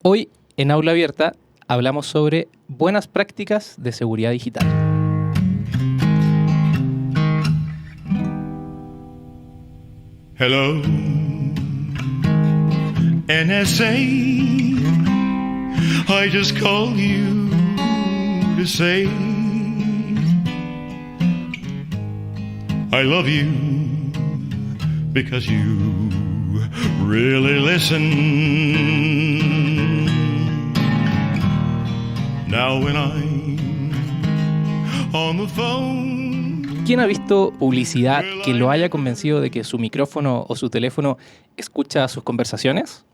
Hoy, en Aula Abierta, hablamos sobre buenas prácticas de seguridad digital. Hello, NSA. I just called you to say I love you because you really listen. Now when I'm on the phone. ¿Quién ha visto publicidad que lo haya convencido de que su micrófono o su teléfono escucha sus conversaciones?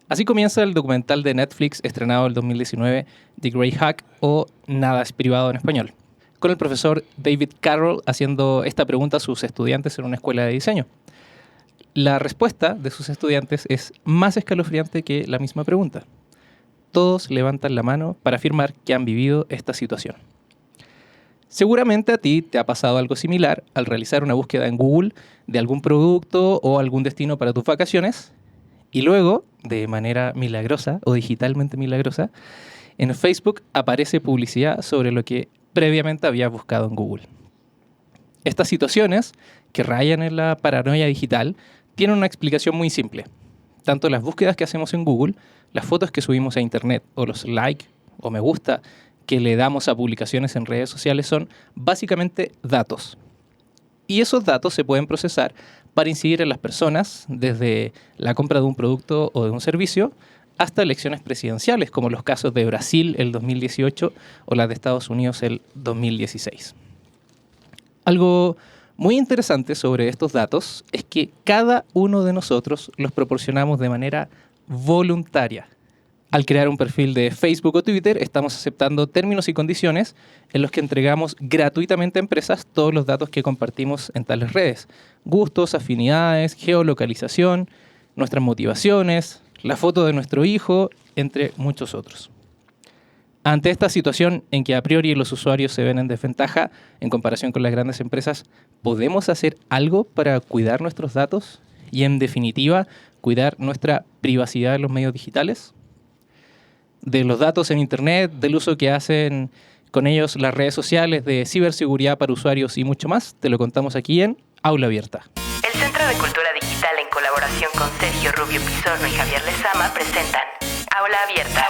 Así comienza el documental de Netflix estrenado en 2019, The Grey Hack, o Nada es privado en español, con el profesor David Carroll haciendo esta pregunta a sus estudiantes en una escuela de diseño. La respuesta de sus estudiantes es más escalofriante que la misma pregunta. Todos levantan la mano para afirmar que han vivido esta situación. Seguramente a ti te ha pasado algo similar al realizar una búsqueda en Google de algún producto o algún destino para tus vacaciones y luego, de manera milagrosa o digitalmente milagrosa, en Facebook aparece publicidad sobre lo que previamente habías buscado en Google. Estas situaciones, que rayan en la paranoia digital, tienen una explicación muy simple. Tanto las búsquedas que hacemos en Google, las fotos que subimos a internet o los like o me gusta que le damos a publicaciones en redes sociales son básicamente datos. Y esos datos se pueden procesar para incidir en las personas, desde la compra de un producto o de un servicio, hasta elecciones presidenciales, como los casos de Brasil el 2018 o las de Estados Unidos el 2016. Algo muy interesante sobre estos datos es que cada uno de nosotros los proporcionamos de manera voluntaria. Al crear un perfil de Facebook o Twitter, estamos aceptando términos y condiciones en los que entregamos gratuitamente a empresas todos los datos que compartimos en tales redes. Gustos, afinidades, geolocalización, nuestras motivaciones, la foto de nuestro hijo, entre muchos otros. Ante esta situación en que a priori los usuarios se ven en desventaja en comparación con las grandes empresas, ¿podemos hacer algo para cuidar nuestros datos y, en definitiva, cuidar nuestra privacidad en los medios digitales? De los datos en Internet, del uso que hacen con ellos las redes sociales, de ciberseguridad para usuarios y mucho más, te lo contamos aquí en Aula Abierta. El Centro de Cultura Digital, en colaboración con Sergio Rubio Pizorno y Javier Lezama, presentan Aula Abierta,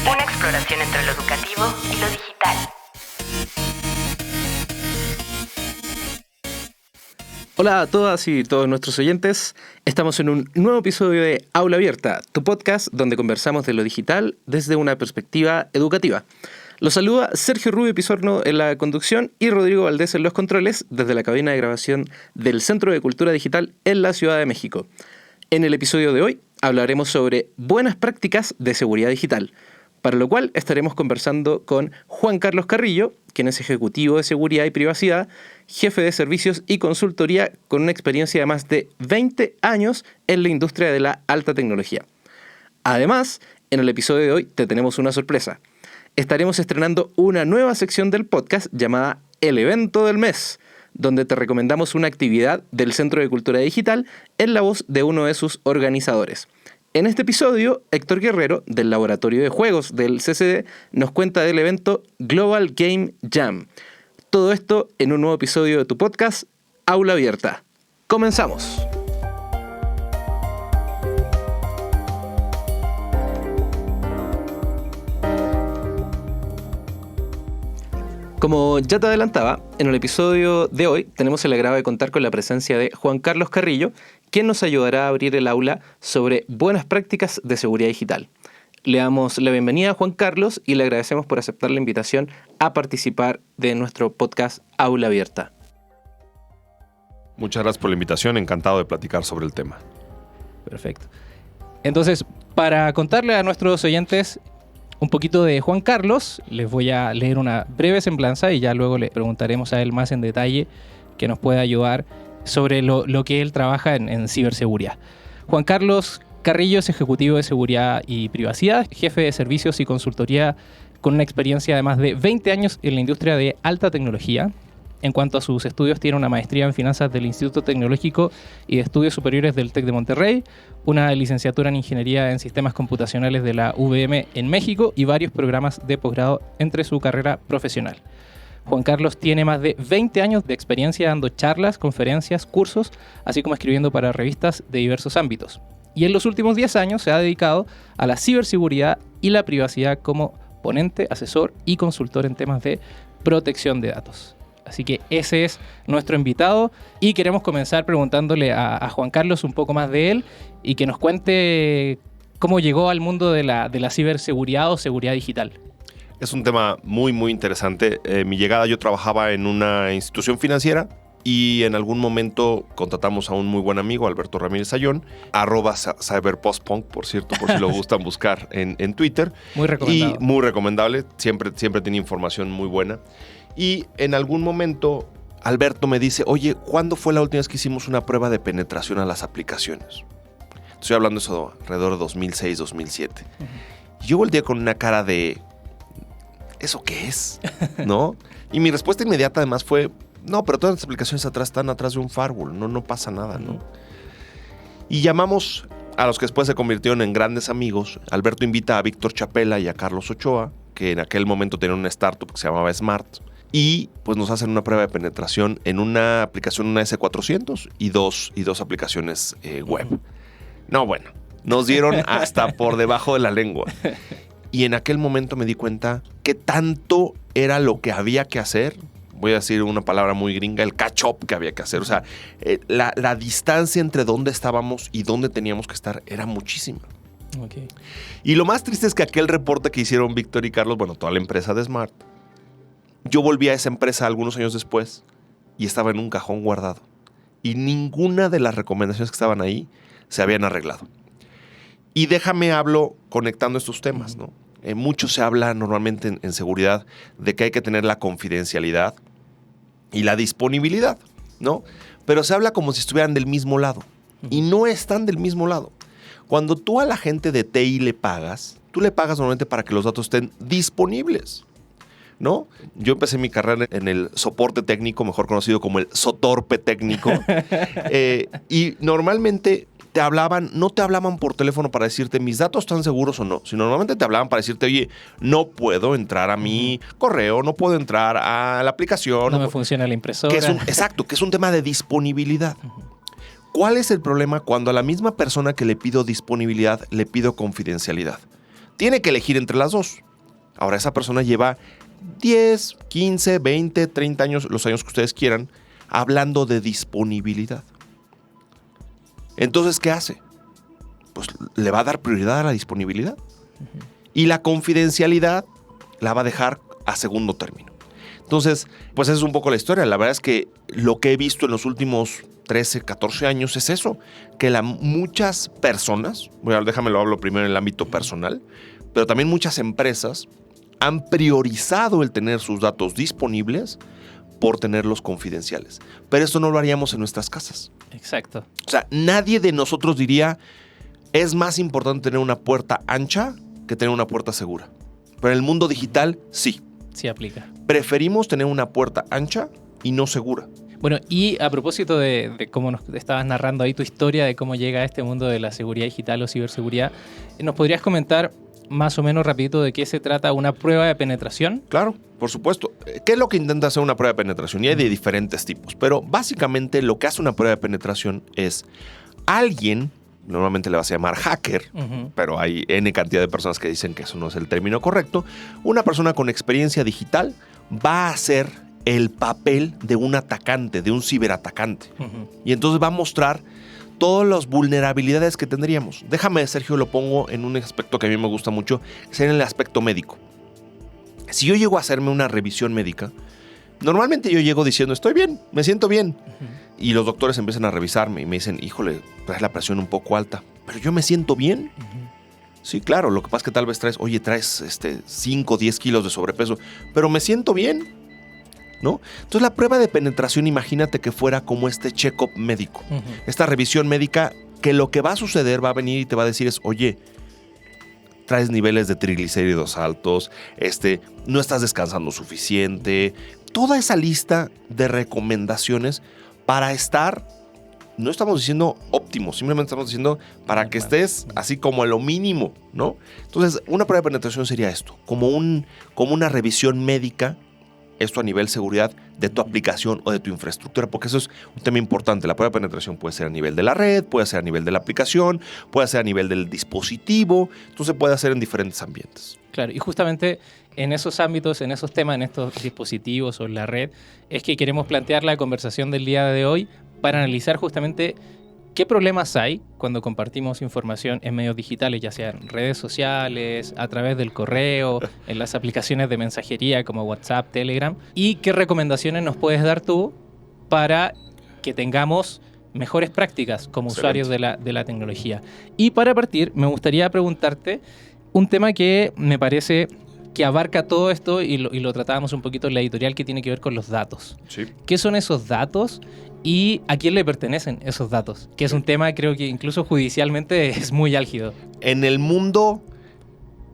una exploración entre lo educativo y lo digital. Hola a todas y todos nuestros oyentes. Estamos en un nuevo episodio de Aula Abierta, tu podcast donde conversamos de lo digital desde una perspectiva educativa. Los saluda Sergio Rubio Pizorno en la conducción y Rodrigo Valdés en los controles desde la cabina de grabación del Centro de Cultura Digital en la Ciudad de México. En el episodio de hoy hablaremos sobre buenas prácticas de seguridad digital, para lo cual estaremos conversando con Juan Carlos Carrillo, quien es ejecutivo de seguridad y privacidad, jefe de servicios y consultoría con una experiencia de más de 20 años en la industria de la alta tecnología. Además, en el episodio de hoy te tenemos una sorpresa. Estaremos estrenando una nueva sección del podcast llamada El Evento del Mes, donde te recomendamos una actividad del Centro de Cultura Digital en la voz de uno de sus organizadores. En este episodio, Héctor Guerrero, del Laboratorio de Juegos del CCD, nos cuenta del evento Global Game Jam. Todo esto en un nuevo episodio de tu podcast, Aula Abierta. ¡Comenzamos! Como ya te adelantaba, en el episodio de hoy tenemos el agrado de contar con la presencia de Juan Carlos Carrillo, quien nos ayudará a abrir el aula sobre buenas prácticas de seguridad digital. Le damos la bienvenida a Juan Carlos y le agradecemos por aceptar la invitación a participar de nuestro podcast Aula Abierta. Muchas gracias por la invitación, encantado de platicar sobre el tema. Perfecto. Entonces, para contarle a nuestros oyentes un poquito de Juan Carlos, les voy a leer una breve semblanza y ya luego le preguntaremos a él más en detalle que nos pueda ayudar sobre lo que él trabaja en ciberseguridad. Juan Carlos Carrillo es ejecutivo de seguridad y privacidad, jefe de servicios y consultoría con una experiencia de más de 20 años en la industria de alta tecnología. En cuanto a sus estudios, tiene una maestría en finanzas del Instituto Tecnológico y de Estudios Superiores del TEC de Monterrey, una licenciatura en Ingeniería en Sistemas Computacionales de la UVM en México y varios programas de posgrado entre su carrera profesional. Juan Carlos tiene más de 20 años de experiencia dando charlas, conferencias, cursos, así como escribiendo para revistas de diversos ámbitos. Y en los últimos 10 años se ha dedicado a la ciberseguridad y la privacidad como ponente, asesor y consultor en temas de protección de datos. Así que ese es nuestro invitado y queremos comenzar preguntándole a Juan Carlos un poco más de él y que nos cuente cómo llegó al mundo de la ciberseguridad o seguridad digital. Es un tema muy, muy interesante. Mi llegada, yo trabajaba en una institución financiera y en algún momento contratamos a un muy buen amigo, Alberto Ramírez Ayón, @cyberpostpunk, por cierto, por si lo gustan buscar en Twitter. Muy recomendado. Y muy recomendable, siempre tiene información muy buena. Y en algún momento Alberto me dice, oye, ¿cuándo fue la última vez que hicimos una prueba de penetración a las aplicaciones? Estoy hablando de eso alrededor de 2006, 2007. Y yo volteé con una cara de, ¿eso qué es? ¿No? Y mi respuesta inmediata además fue, no, pero todas las aplicaciones atrás están atrás de un firewall, no pasa nada, ¿no? Y llamamos a los que después se convirtieron en grandes amigos. Alberto invita a Víctor Chapela y a Carlos Ochoa, que en aquel momento tenían una startup que se llamaba Smart, y pues nos hacen una prueba de penetración en una aplicación, una S400 y dos aplicaciones web. No, bueno, nos dieron hasta por debajo de la lengua. Y en aquel momento me di cuenta que tanto era lo que había que hacer. Voy a decir una palabra muy gringa, el catch-up que había que hacer. O sea, la distancia entre dónde estábamos y dónde teníamos que estar era muchísima. Okay. Y lo más triste es que aquel reporte que hicieron Víctor y Carlos, bueno, toda la empresa de Smart, yo volví a esa empresa algunos años después y estaba en un cajón guardado. Y ninguna de las recomendaciones que estaban ahí se habían arreglado. Y déjame hablo conectando estos temas, ¿no? Mucho se habla normalmente en seguridad de que hay que tener la confidencialidad y la disponibilidad, ¿no? Pero se habla como si estuvieran del mismo lado. Y no están del mismo lado. Cuando tú a la gente de TI le pagas, tú le pagas normalmente para que los datos estén disponibles, ¿no? Yo empecé mi carrera en el soporte técnico, mejor conocido como el sotorpe técnico. Y normalmente no te hablaban por teléfono para decirte mis datos están seguros o no, sino normalmente te hablaban para decirte, oye, no puedo entrar a mi correo, no puedo entrar a la aplicación. No me funciona la impresora. Exacto, que es un tema de disponibilidad. ¿Cuál es el problema cuando a la misma persona que le pido disponibilidad le pido confidencialidad? Tiene que elegir entre las dos. Ahora, esa persona lleva 10, 15, 20, 30 años, los años que ustedes quieran, hablando de disponibilidad. Entonces, ¿qué hace? Pues le va a dar prioridad a la disponibilidad. Y la confidencialidad la va a dejar a segundo término. Entonces, pues esa es un poco la historia. La verdad es que lo que he visto en los últimos 13, 14 años es eso, que muchas personas, déjame hablo primero en el ámbito personal, pero también muchas empresas han priorizado el tener sus datos disponibles por tenerlos confidenciales. Pero esto no lo haríamos en nuestras casas. Exacto. O sea, nadie de nosotros diría, es más importante tener una puerta ancha que tener una puerta segura. Pero en el mundo digital, sí. Sí aplica. Preferimos tener una puerta ancha y no segura. Bueno, y a propósito de cómo nos estabas narrando ahí tu historia de cómo llega a este mundo de la seguridad digital o ciberseguridad, ¿nos podrías comentar más o menos rapidito de qué se trata una prueba de penetración? Claro, por supuesto. ¿Qué es lo que intenta hacer una prueba de penetración? Y hay de diferentes tipos, pero básicamente lo que hace una prueba de penetración es alguien, normalmente le vas a llamar hacker, pero hay N cantidad de personas que dicen que eso no es el término correcto, una persona con experiencia digital va a hacer el papel de un atacante, de un ciberatacante. Y entonces va a mostrar todas las vulnerabilidades que tendríamos. Déjame, Sergio, lo pongo en un aspecto que a mí me gusta mucho, que es en el aspecto médico. Si yo llego a hacerme una revisión médica, normalmente yo llego diciendo, estoy bien, me siento bien. Y los doctores empiezan a revisarme y me dicen, híjole, traes la presión un poco alta, pero yo me siento bien. Sí, claro, lo que pasa es que tal vez traes 5 o 10 kilos de sobrepeso, pero me siento bien, ¿no? Entonces la prueba de penetración, imagínate que fuera como este check-up médico, esta revisión médica, que lo que va a suceder, va a venir y te va a decir es, oye, traes niveles de triglicéridos altos, no estás descansando suficiente. Toda esa lista de recomendaciones para estar, no estamos diciendo óptimo, simplemente estamos diciendo para que estés así como a lo mínimo, ¿no? Entonces, una prueba de penetración sería esto, como una revisión médica, esto a nivel seguridad de tu aplicación o de tu infraestructura, porque eso es un tema importante. La prueba de penetración puede ser a nivel de la red, puede ser a nivel de la aplicación, puede ser a nivel del dispositivo, entonces puede hacer en diferentes ambientes. Claro, y justamente en esos ámbitos, en esos temas, en estos dispositivos o en la red, es que queremos plantear la conversación del día de hoy para analizar justamente qué problemas hay cuando compartimos información en medios digitales, ya sean redes sociales, a través del correo, en las aplicaciones de mensajería como WhatsApp, Telegram, y qué recomendaciones nos puedes dar tú para que tengamos mejores prácticas como usuarios de la tecnología. Y para partir, me gustaría preguntarte un tema que me parece que abarca todo esto y lo tratábamos un poquito en la editorial, que tiene que ver con los datos. Sí. ¿Qué son esos datos y a quién le pertenecen esos datos? Que es un tema, creo que incluso judicialmente es muy álgido. En el mundo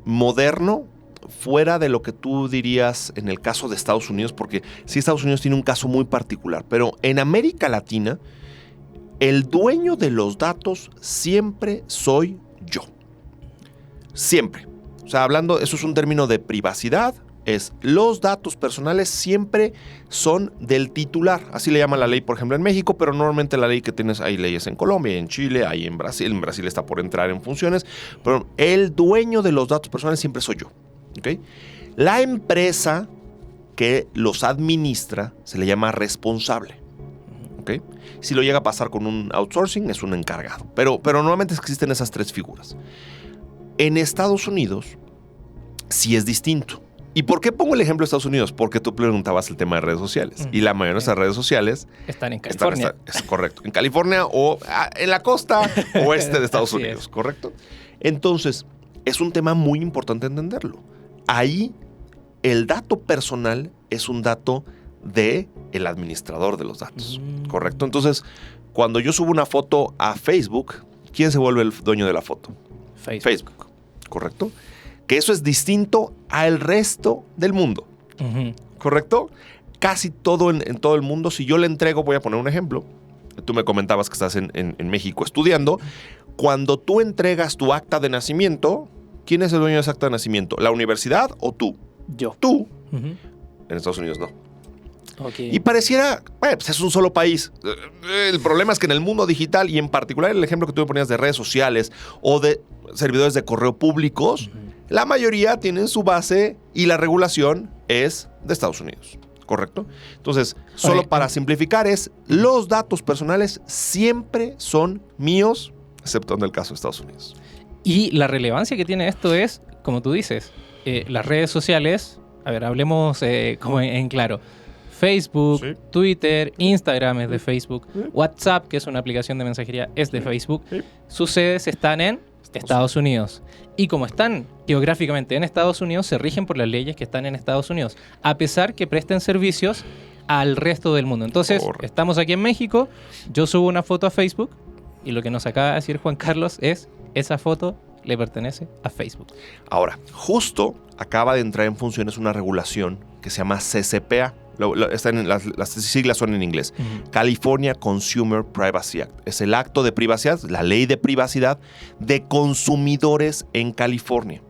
moderno, fuera de lo que tú dirías en el caso de Estados Unidos, porque sí, Estados Unidos tiene un caso muy particular, pero en América Latina, el dueño de los datos siempre soy yo. Siempre. O sea, hablando, eso es un término de privacidad, los datos personales siempre son del titular. Así le llama la ley, por ejemplo, en México, pero normalmente la ley que tienes, hay leyes en Colombia, en Chile, hay en Brasil está por entrar en funciones, pero el dueño de los datos personales siempre soy yo. ¿Okay? La empresa que los administra se le llama responsable. ¿Okay? Si lo llega a pasar con un outsourcing, es un encargado. Pero normalmente existen esas tres figuras. En Estados Unidos sí es distinto. ¿Y por qué pongo el ejemplo de Estados Unidos? Porque tú preguntabas el tema de redes sociales. Y la mayoría de nuestras redes sociales están en California. Es correcto. En California o en la costa oeste de Estados Unidos, ¿correcto? Entonces, es un tema muy importante entenderlo. Ahí, el dato personal es un dato del administrador de los datos, ¿correcto? Entonces, cuando yo subo una foto a Facebook, ¿quién se vuelve el dueño de la foto? Facebook, ¿correcto? Que eso es distinto al resto del mundo, ¿correcto? Casi todo en todo el mundo, si yo le entrego, voy a poner un ejemplo. Tú me comentabas que estás en México estudiando. Cuando tú entregas tu acta de nacimiento, ¿quién es el dueño de ese acta de nacimiento? ¿La universidad o tú? Yo. Tú. En Estados Unidos no. Okay. Y pareciera, pues es un solo país. El problema es que en el mundo digital, y en particular el ejemplo que tú me ponías de redes sociales o de servidores de correo públicos, la mayoría tienen su base y la regulación es de Estados Unidos, ¿correcto? Entonces, solo para simplificar los datos personales siempre son míos, excepto en el caso de Estados Unidos. Y la relevancia que tiene esto es, como tú dices, las redes sociales, a ver, hablemos como en claro. Facebook, sí. Twitter, Instagram es de Facebook, WhatsApp, que es una aplicación de mensajería, es de Facebook. Sus sedes están en Estados Unidos. Y como están geográficamente en Estados Unidos, se rigen por las leyes que están en Estados Unidos, a pesar que presten servicios al resto del mundo. Entonces, estamos aquí en México, yo subo una foto a Facebook y lo que nos acaba de decir Juan Carlos es, esa foto le pertenece a Facebook. Ahora, justo acaba de entrar en funciones una regulación que se llama CCPA. Las siglas son en inglés. California Consumer Privacy Act. Es el acto de privacidad, la ley de privacidad de consumidores en California.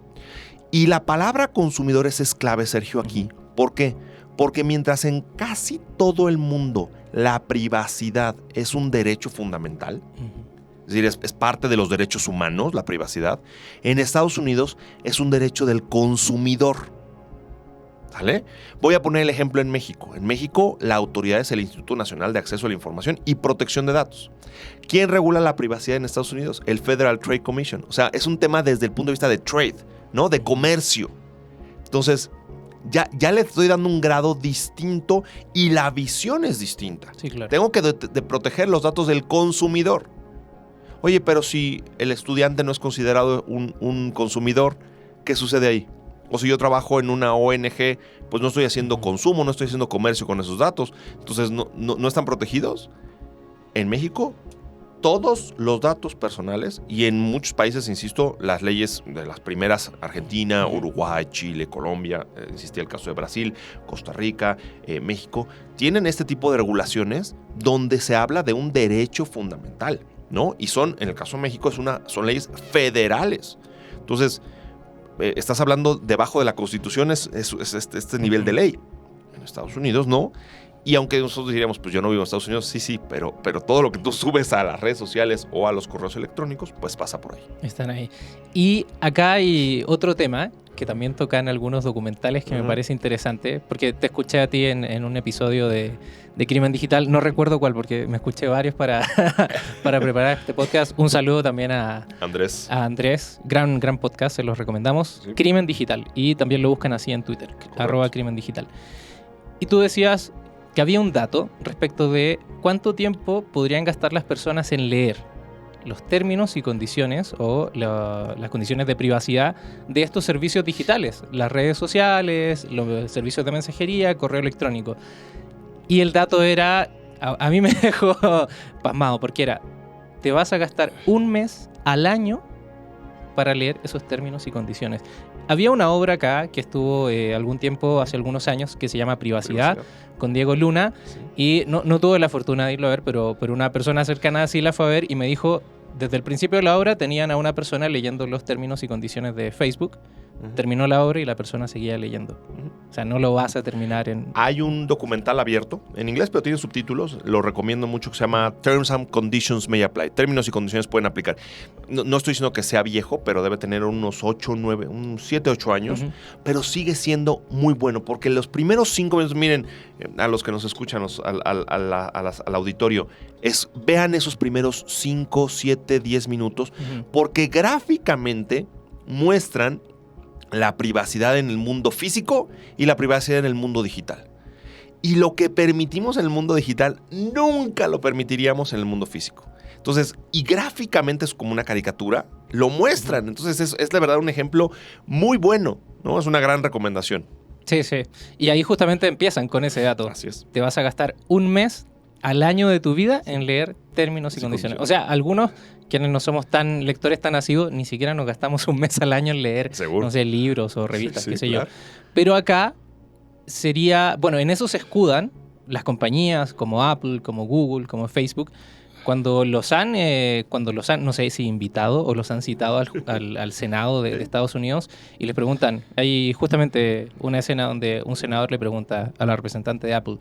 Y la palabra consumidores es clave, Sergio, aquí. ¿Por qué? Porque mientras en casi todo el mundo la privacidad es un derecho fundamental, es decir, es parte de los derechos humanos, la privacidad, en Estados Unidos es un derecho del consumidor. ¿Vale? Voy a poner el ejemplo en México. En México, la autoridad es el Instituto Nacional de Acceso a la Información y Protección de Datos. ¿Quién regula la privacidad en Estados Unidos? El Federal Trade Commission. O sea, es un tema desde el punto de vista de trade, ¿no? De comercio. Entonces, ya le estoy dando un grado distinto y la visión es distinta. Sí, claro. Tengo que de proteger los datos del consumidor. Oye, pero si el estudiante no es considerado un consumidor, ¿qué sucede ahí? O si yo trabajo en una ONG, pues no estoy haciendo consumo, no estoy haciendo comercio con esos datos. Entonces, ¿no están protegidos? En México, todos los datos personales, y en muchos países, insisto, las leyes de las primeras, Argentina, Uruguay, Chile, Colombia, insistí el caso de Brasil, Costa Rica, México, tienen este tipo de regulaciones donde se habla de un derecho fundamental, ¿no? Y son, en el caso de México, son leyes federales. Entonces, estás hablando debajo de la Constitución, es este nivel de ley. En Estados Unidos no. Y aunque nosotros diríamos, pues yo no vivo en Estados Unidos, sí, pero todo lo que tú subes a las redes sociales o a los correos electrónicos, pues pasa por ahí. Están ahí. Y acá hay otro tema que también tocan algunos documentales que me parece interesante, porque te escuché a ti en un episodio de Crimen Digital, no recuerdo cuál, porque me escuché varios para preparar este podcast. Un saludo también a Andrés, gran podcast, se los recomendamos. Sí. Crimen Digital, y también lo buscan así en Twitter, @Crimen Digital. Y tú decías que había un dato respecto de cuánto tiempo podrían gastar las personas en leer los términos y condiciones o las condiciones de privacidad de estos servicios digitales, las redes sociales, los servicios de mensajería, correo electrónico. Y el dato era, a mí me dejó pasmado, porque era, te vas a gastar un mes al año para leer esos términos y condiciones. Había una obra acá que estuvo algún tiempo, hace algunos años, que se llama Privacidad, con Diego Luna, sí. Y no tuve la fortuna de irlo a ver, pero una persona cercana sí la fue a ver y me dijo, desde el principio de la obra tenían a una persona leyendo los términos y condiciones de Facebook. Terminó la obra y la persona seguía leyendo. O sea, no lo vas a terminar en... Hay un documental abierto, en inglés, pero tiene subtítulos. Lo recomiendo mucho, que se llama Terms and Conditions May Apply. Términos y condiciones pueden aplicar. No estoy diciendo que sea viejo, pero debe tener unos 7, 8 años. Pero sigue siendo muy bueno, porque los primeros 5 minutos, miren, a los que nos escuchan, al auditorio, vean esos primeros 5, 7, 10 minutos, porque gráficamente muestran la privacidad en el mundo físico y la privacidad en el mundo digital. Y lo que permitimos en el mundo digital nunca lo permitiríamos en el mundo físico. Entonces, y gráficamente es como una caricatura, lo muestran. Entonces es de verdad un ejemplo muy bueno, ¿no? Es una gran recomendación. Sí. Y ahí justamente empiezan con ese dato. Así es. Te vas a gastar un mes al año de tu vida en leer términos y condiciones. O sea, algunos, quienes no somos tan lectores tan asiduos, ni siquiera nos gastamos un mes al año en leer, no sé, libros o revistas, qué sé yo. Pero acá sería, bueno, en eso se escudan las compañías como Apple, como Google, como Facebook, cuando los han, no sé si invitado o los han citado al Senado de Estados Unidos y les preguntan, hay justamente una escena donde un senador le pregunta a la representante de Apple,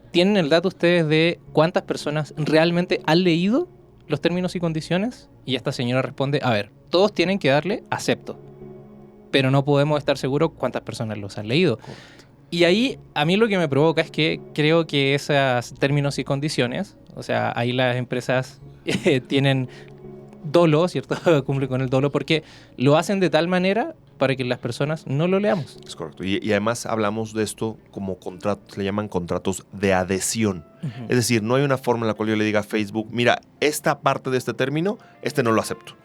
¿tienen el dato ustedes de cuántas personas realmente han leído los términos y condiciones? Y esta señora responde, a ver, todos tienen que darle acepto, pero no podemos estar seguros cuántas personas los han leído. Correcto. Y ahí a mí lo que me provoca es que creo que esos términos y condiciones, o sea, ahí las empresas tienen dolo, ¿cierto? Cumplen con el dolo porque lo hacen de tal manera para que las personas no lo leamos. Es correcto. Y además hablamos de esto como contratos, le llaman contratos de adhesión. Es decir, no hay una forma en la cual yo le diga a Facebook, mira, esta parte de este término, no lo acepto,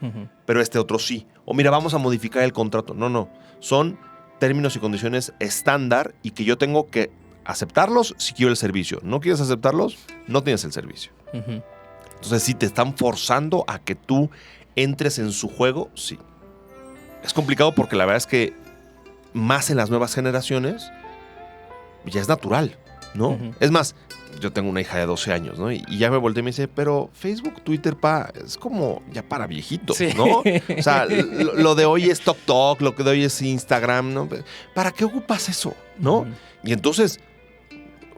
pero este otro sí. O mira, vamos a modificar el contrato. No. Son términos y condiciones estándar y que yo tengo que aceptarlos si quiero el servicio. ¿No quieres aceptarlos? No tienes el servicio. Entonces, si te están forzando a que tú entres en su juego, sí. Es complicado porque la verdad es que más en las nuevas generaciones ya es natural, ¿no? Es más, yo tengo una hija de 12 años, ¿no? Y ya me volteé y me dice, pero Facebook, Twitter, es como ya para viejitos, sí, ¿no? O sea, lo de hoy es TikTok, lo que de hoy es Instagram, ¿no? ¿Para qué ocupas eso, no? Y entonces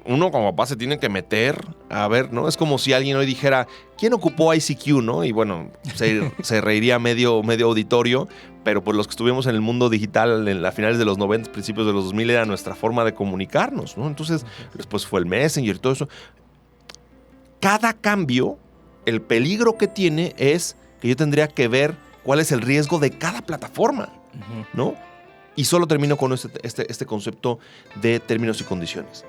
uno como papá se tiene que meter a ver, ¿no? Es como si alguien hoy dijera, ¿quién ocupó ICQ, no? Y bueno, se reiría medio auditorio, pero pues los que estuvimos en el mundo digital en las finales de los 90, principios de los 2000 era nuestra forma de comunicarnos, ¿no? Entonces, después fue el Messenger y todo eso. Cada cambio, el peligro que tiene es que yo tendría que ver cuál es el riesgo de cada plataforma, ¿no? Y solo termino con este concepto de términos y condiciones.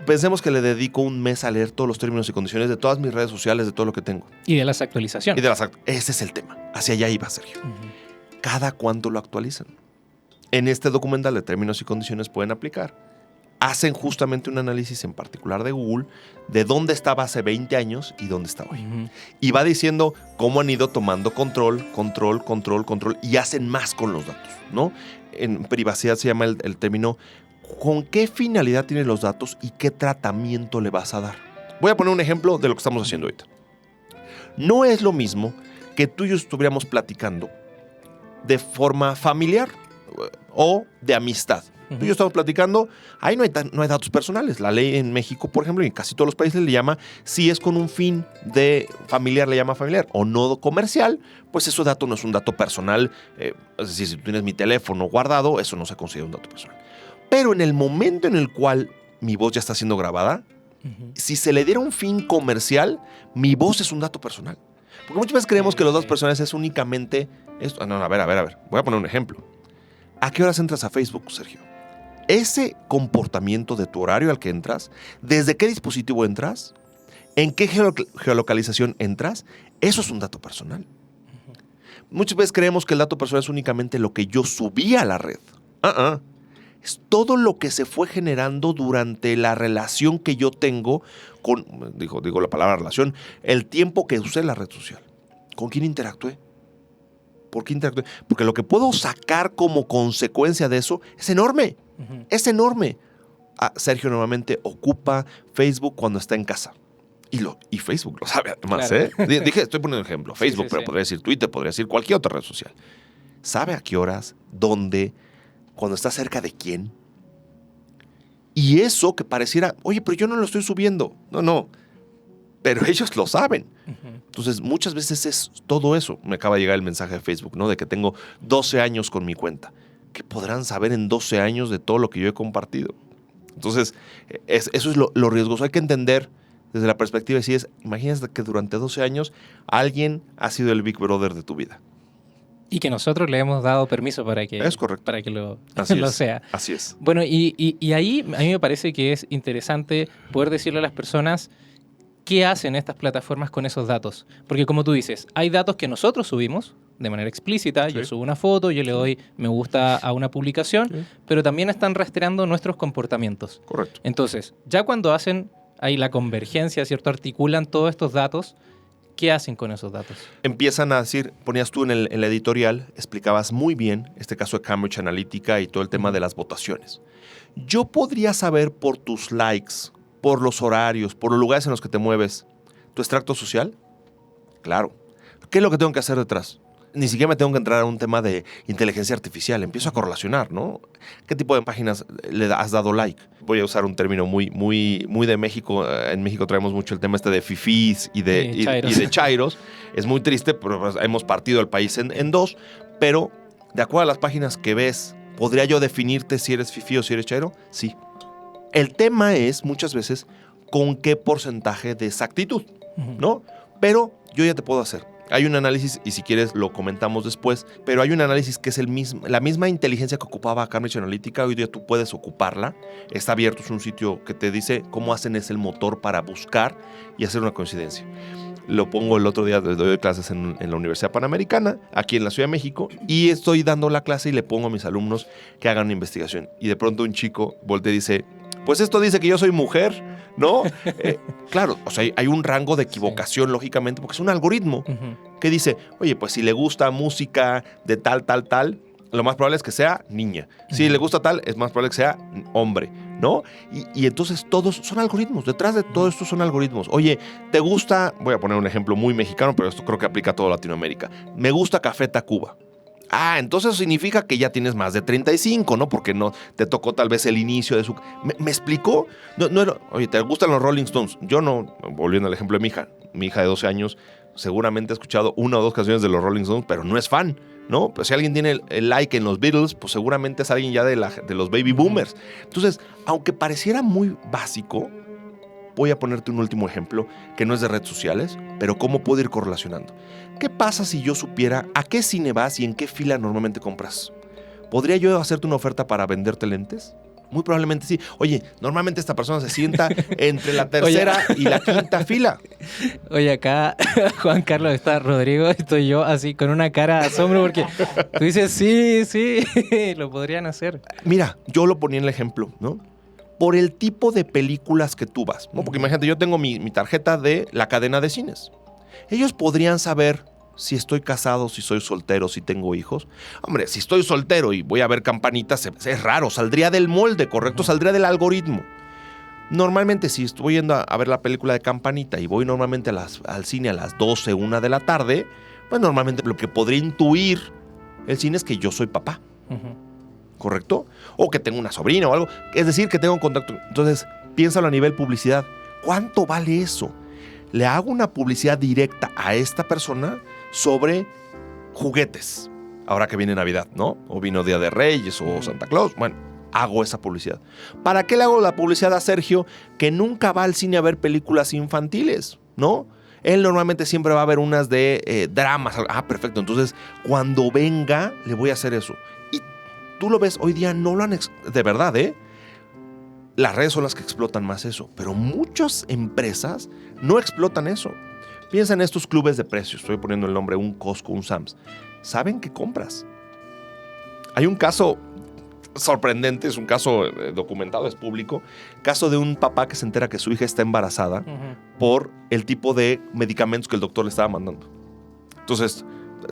Pensemos que le dedico un mes a leer todos los términos y condiciones de todas mis redes sociales, de todo lo que tengo. Y de las actualizaciones. Ese es el tema. Hacia allá iba, Sergio. ¿Cada cuánto lo actualizan? En este documental de términos y condiciones pueden aplicar. hacen justamente un análisis en particular de Google de dónde estaba hace 20 años y dónde está hoy. Ujú. Y va diciendo cómo han ido tomando control, y hacen más con los datos, ¿no? En privacidad se llama el término ¿con qué finalidad tienen los datos y qué tratamiento le vas a dar? Voy a poner un ejemplo de lo que estamos haciendo ahorita. No es lo mismo que tú y yo estuviéramos platicando de forma familiar o de amistad. Tú y yo estamos platicando, ahí no hay datos personales. La ley en México, por ejemplo, y en casi todos los países le llama, si es con un fin de familiar, le llama familiar, o no comercial, pues ese dato no es un dato personal. Es decir, si tú tienes mi teléfono guardado, eso no se considera un dato personal. Pero en el momento en el cual mi voz ya está siendo grabada, si se le diera un fin comercial, mi voz es un dato personal. Porque muchas veces creemos que los datos personales es únicamente esto. No, a ver. Voy a poner un ejemplo. ¿A qué horas entras a Facebook, Sergio? Ese comportamiento de tu horario al que entras, desde qué dispositivo entras, en qué geolocalización entras, eso es un dato personal. Muchas veces creemos que el dato personal es únicamente lo que yo subí a la red. Es todo lo que se fue generando durante la relación que yo tengo con, digo la palabra relación, el tiempo que usé la red social. ¿Con quién interactué? ¿Por qué interactué? Porque lo que puedo sacar como consecuencia de eso es enorme. Es enorme. Sergio normalmente ocupa Facebook cuando está en casa. Y Facebook lo sabe además, claro. Estoy poniendo un ejemplo. Facebook, pero podría decir Twitter, podría decir cualquier otra red social. Sabe a qué horas, dónde, cuando está cerca de quién. Y eso que pareciera, oye, pero yo no lo estoy subiendo. No. Pero ellos lo saben. Entonces, muchas veces es todo eso. Me acaba de llegar el mensaje de Facebook, ¿no? De que tengo 12 años con mi cuenta. ¿Qué podrán saber en 12 años de todo lo que yo he compartido? Entonces, eso es lo riesgoso. Hay que entender desde la perspectiva de si imagínate que durante 12 años alguien ha sido el Big Brother de tu vida. Y que nosotros le hemos dado permiso para que, es correcto. Para que lo es. sea. Así es. Bueno, y ahí a mí me parece que es interesante poder decirle a las personas qué hacen estas plataformas con esos datos. Porque como tú dices, hay datos que nosotros subimos de manera explícita. Sí. Yo subo una foto, yo le doy me gusta a una publicación, pero también están rastreando nuestros comportamientos. Correcto. Entonces, ya cuando hacen ahí la convergencia, ¿cierto? Articulan todos estos datos. ¿Qué hacen con esos datos? Empiezan a decir, ponías tú en la editorial, explicabas muy bien este caso de Cambridge Analytica y todo el tema de las votaciones. Yo podría saber por tus likes, por los horarios, por los lugares en los que te mueves, tu extracto social. Claro. ¿Qué es lo que tengo que hacer detrás? Ni siquiera me tengo que entrar a un tema de inteligencia artificial. Empiezo a correlacionar, ¿no? ¿Qué tipo de páginas le has dado like? Voy a usar un término muy de México. En México traemos mucho el tema de fifís y de chairos. Es muy triste, pero hemos partido el país en dos. Pero, de acuerdo a las páginas que ves, ¿podría yo definirte si eres fifí o si eres chairo? Sí. El tema es, muchas veces, con qué porcentaje de exactitud, ¿no? Pero yo ya te puedo hacer. Hay un análisis, y si quieres lo comentamos después, pero hay un análisis que es la misma inteligencia que ocupaba Cambridge Analytica. Hoy día tú puedes ocuparla. Está abierto, es un sitio que te dice cómo hacen el motor para buscar y hacer una coincidencia. Lo pongo el otro día, doy clases en la Universidad Panamericana, aquí en la Ciudad de México, y estoy dando la clase y le pongo a mis alumnos que hagan una investigación. Y de pronto un chico voltea y dice, pues esto dice que yo soy mujer, ¿no? Claro, o sea, hay un rango de equivocación, lógicamente, porque es un algoritmo que dice, oye, pues si le gusta música de tal, lo más probable es que sea niña. Si le gusta tal, es más probable que sea hombre, ¿no? Y entonces todos son algoritmos. Detrás de todo esto son algoritmos. Oye, ¿te gusta? Voy a poner un ejemplo muy mexicano, pero esto creo que aplica a toda Latinoamérica. Me gusta Café Tacuba. Entonces eso significa que ya tienes más de 35, ¿no? Porque no te tocó tal vez el inicio de su... ¿Me explicó? Oye, ¿te gustan los Rolling Stones? Yo no, volviendo al ejemplo de mi hija de 12 años, seguramente ha escuchado una o dos canciones de los Rolling Stones, pero no es fan, ¿no? Pues si alguien tiene el like en los Beatles, pues seguramente es alguien ya de los baby boomers. Entonces, aunque pareciera muy básico, voy a ponerte un último ejemplo que no es de redes sociales, pero cómo puedo ir correlacionando. ¿Qué pasa si yo supiera a qué cine vas y en qué fila normalmente compras? ¿Podría yo hacerte una oferta para venderte lentes? Muy probablemente sí. Oye, normalmente esta persona se sienta entre la tercera y la quinta fila. Oye, acá Juan Carlos está, Rodrigo, estoy yo así con una cara de asombro porque tú dices, sí, lo podrían hacer. Mira, yo lo ponía en el ejemplo, ¿no? por el tipo de películas que tú vas, ¿no? Porque imagínate, yo tengo mi tarjeta de la cadena de cines. Ellos podrían saber si estoy casado, si soy soltero, si tengo hijos. Hombre, si estoy soltero y voy a ver Campanitas, es raro, saldría del molde, ¿correcto? Saldría del algoritmo. Normalmente, si estoy yendo a ver la película de Campanita y voy normalmente al cine a las 12, 1 de la tarde, pues normalmente lo que podría intuir el cine es que yo soy papá. ¿Correcto? O que tengo una sobrina o algo. Es decir, que tengo un contacto. Entonces, piénsalo a nivel publicidad. ¿Cuánto vale eso? Le hago una publicidad directa a esta persona sobre juguetes. Ahora que viene Navidad, ¿no? O vino Día de Reyes o Santa Claus. Bueno, hago esa publicidad. ¿Para qué le hago la publicidad a Sergio que nunca va al cine a ver películas infantiles? ¿No? Él normalmente siempre va a ver unas de dramas. Ah, perfecto. Entonces, cuando venga, le voy a hacer eso. Y tú lo ves, hoy día no lo han... De verdad, ¿eh? Las redes son las que explotan más eso. Pero muchas empresas no explotan eso. Piensa en estos clubes de precios. Estoy poniendo el nombre, un Costco, un Sam's. ¿Saben qué compras? Hay un caso sorprendente, es un caso documentado, es público. Caso de un papá que se entera que su hija está embarazada por el tipo de medicamentos que el doctor le estaba mandando. Entonces,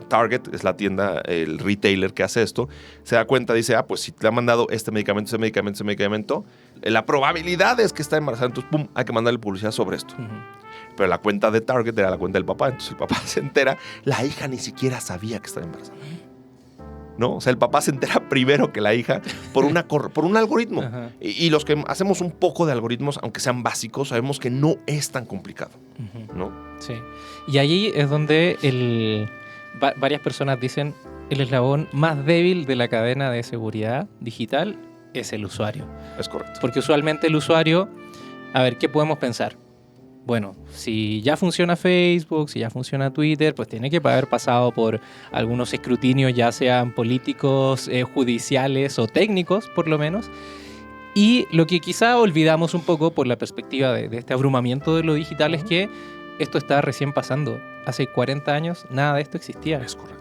Target es la tienda, el retailer que hace esto, se da cuenta, dice, pues si te ha mandado este medicamento, ese medicamento, ese medicamento, la probabilidad es que está embarazada, entonces, pum, hay que mandarle publicidad sobre esto. Pero la cuenta de Target era la cuenta del papá, entonces el papá se entera, la hija ni siquiera sabía que estaba embarazada. ¿No? O sea, el papá se entera primero que la hija por un algoritmo. Y los que hacemos un poco de algoritmos, aunque sean básicos, sabemos que no es tan complicado, ¿no? Sí. Y ahí es donde varias personas dicen el eslabón más débil de la cadena de seguridad digital es el usuario. Es correcto. Porque usualmente el usuario, a ver, ¿qué podemos pensar? Bueno, si ya funciona Facebook, si ya funciona Twitter, pues tiene que haber pasado por algunos escrutinios, ya sean políticos, judiciales o técnicos, por lo menos. Y lo que quizá olvidamos un poco por la perspectiva de este abrumamiento de lo digital es que esto está recién pasando. Hace 40 años nada de esto existía. Es correcto.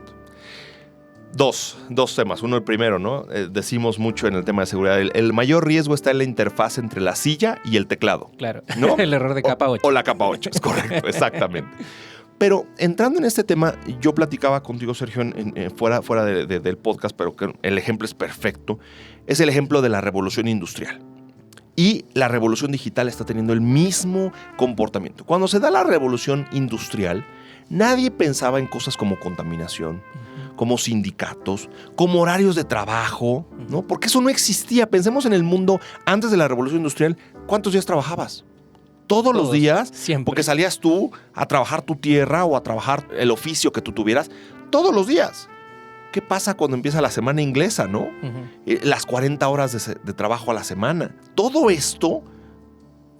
Dos temas. Uno, el primero, ¿no? Decimos mucho en el tema de seguridad. El mayor riesgo está en la interfaz entre la silla y el teclado. Claro, ¿no? El error de capa 8. O la capa 8, es correcto, exactamente. Pero entrando en este tema, yo platicaba contigo, Sergio, fuera del podcast, pero que el ejemplo es perfecto. Es el ejemplo de la revolución industrial. Y la revolución digital está teniendo el mismo comportamiento. Cuando se da la revolución industrial, nadie pensaba en cosas como contaminación, como sindicatos, como horarios de trabajo, ¿no? Porque eso no existía. Pensemos en el mundo antes de la revolución industrial. ¿Cuántos días trabajabas? Todos los días, siempre. Porque salías tú a trabajar tu tierra o a trabajar el oficio que tú tuvieras, todos los días. ¿Qué pasa cuando empieza la semana inglesa, no? Las 40 horas de trabajo a la semana. Todo esto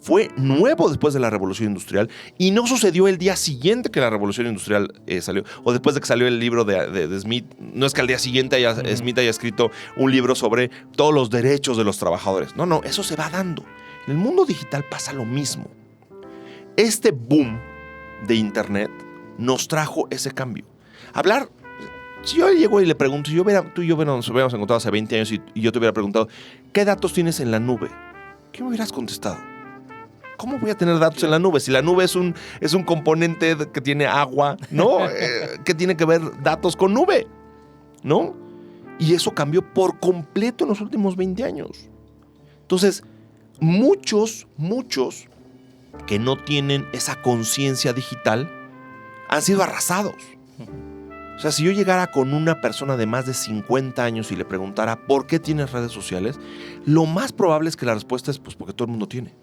fue nuevo después de la Revolución Industrial y no sucedió el día siguiente que la Revolución Industrial salió, o después de que salió el libro de Smith. No es que al día siguiente Smith haya escrito un libro sobre todos los derechos de los trabajadores. No, eso se va dando. En el mundo digital pasa lo mismo. Este boom de Internet nos trajo ese cambio. Si yo llego y le pregunto, tú y yo nos hubiéramos encontrado hace 20 años y yo te hubiera preguntado, ¿qué datos tienes en la nube? ¿Qué me hubieras contestado? ¿Cómo voy a tener datos en la nube? Si la nube es un componente que tiene agua, ¿no? ¿Qué tiene que ver datos con nube? ¿No? Y eso cambió por completo en los últimos 20 años. Entonces, muchos que no tienen esa conciencia digital han sido arrasados. O sea, si yo llegara con una persona de más de 50 años y le preguntara ¿por qué tienes redes sociales? Lo más probable es que la respuesta es pues porque todo el mundo tiene.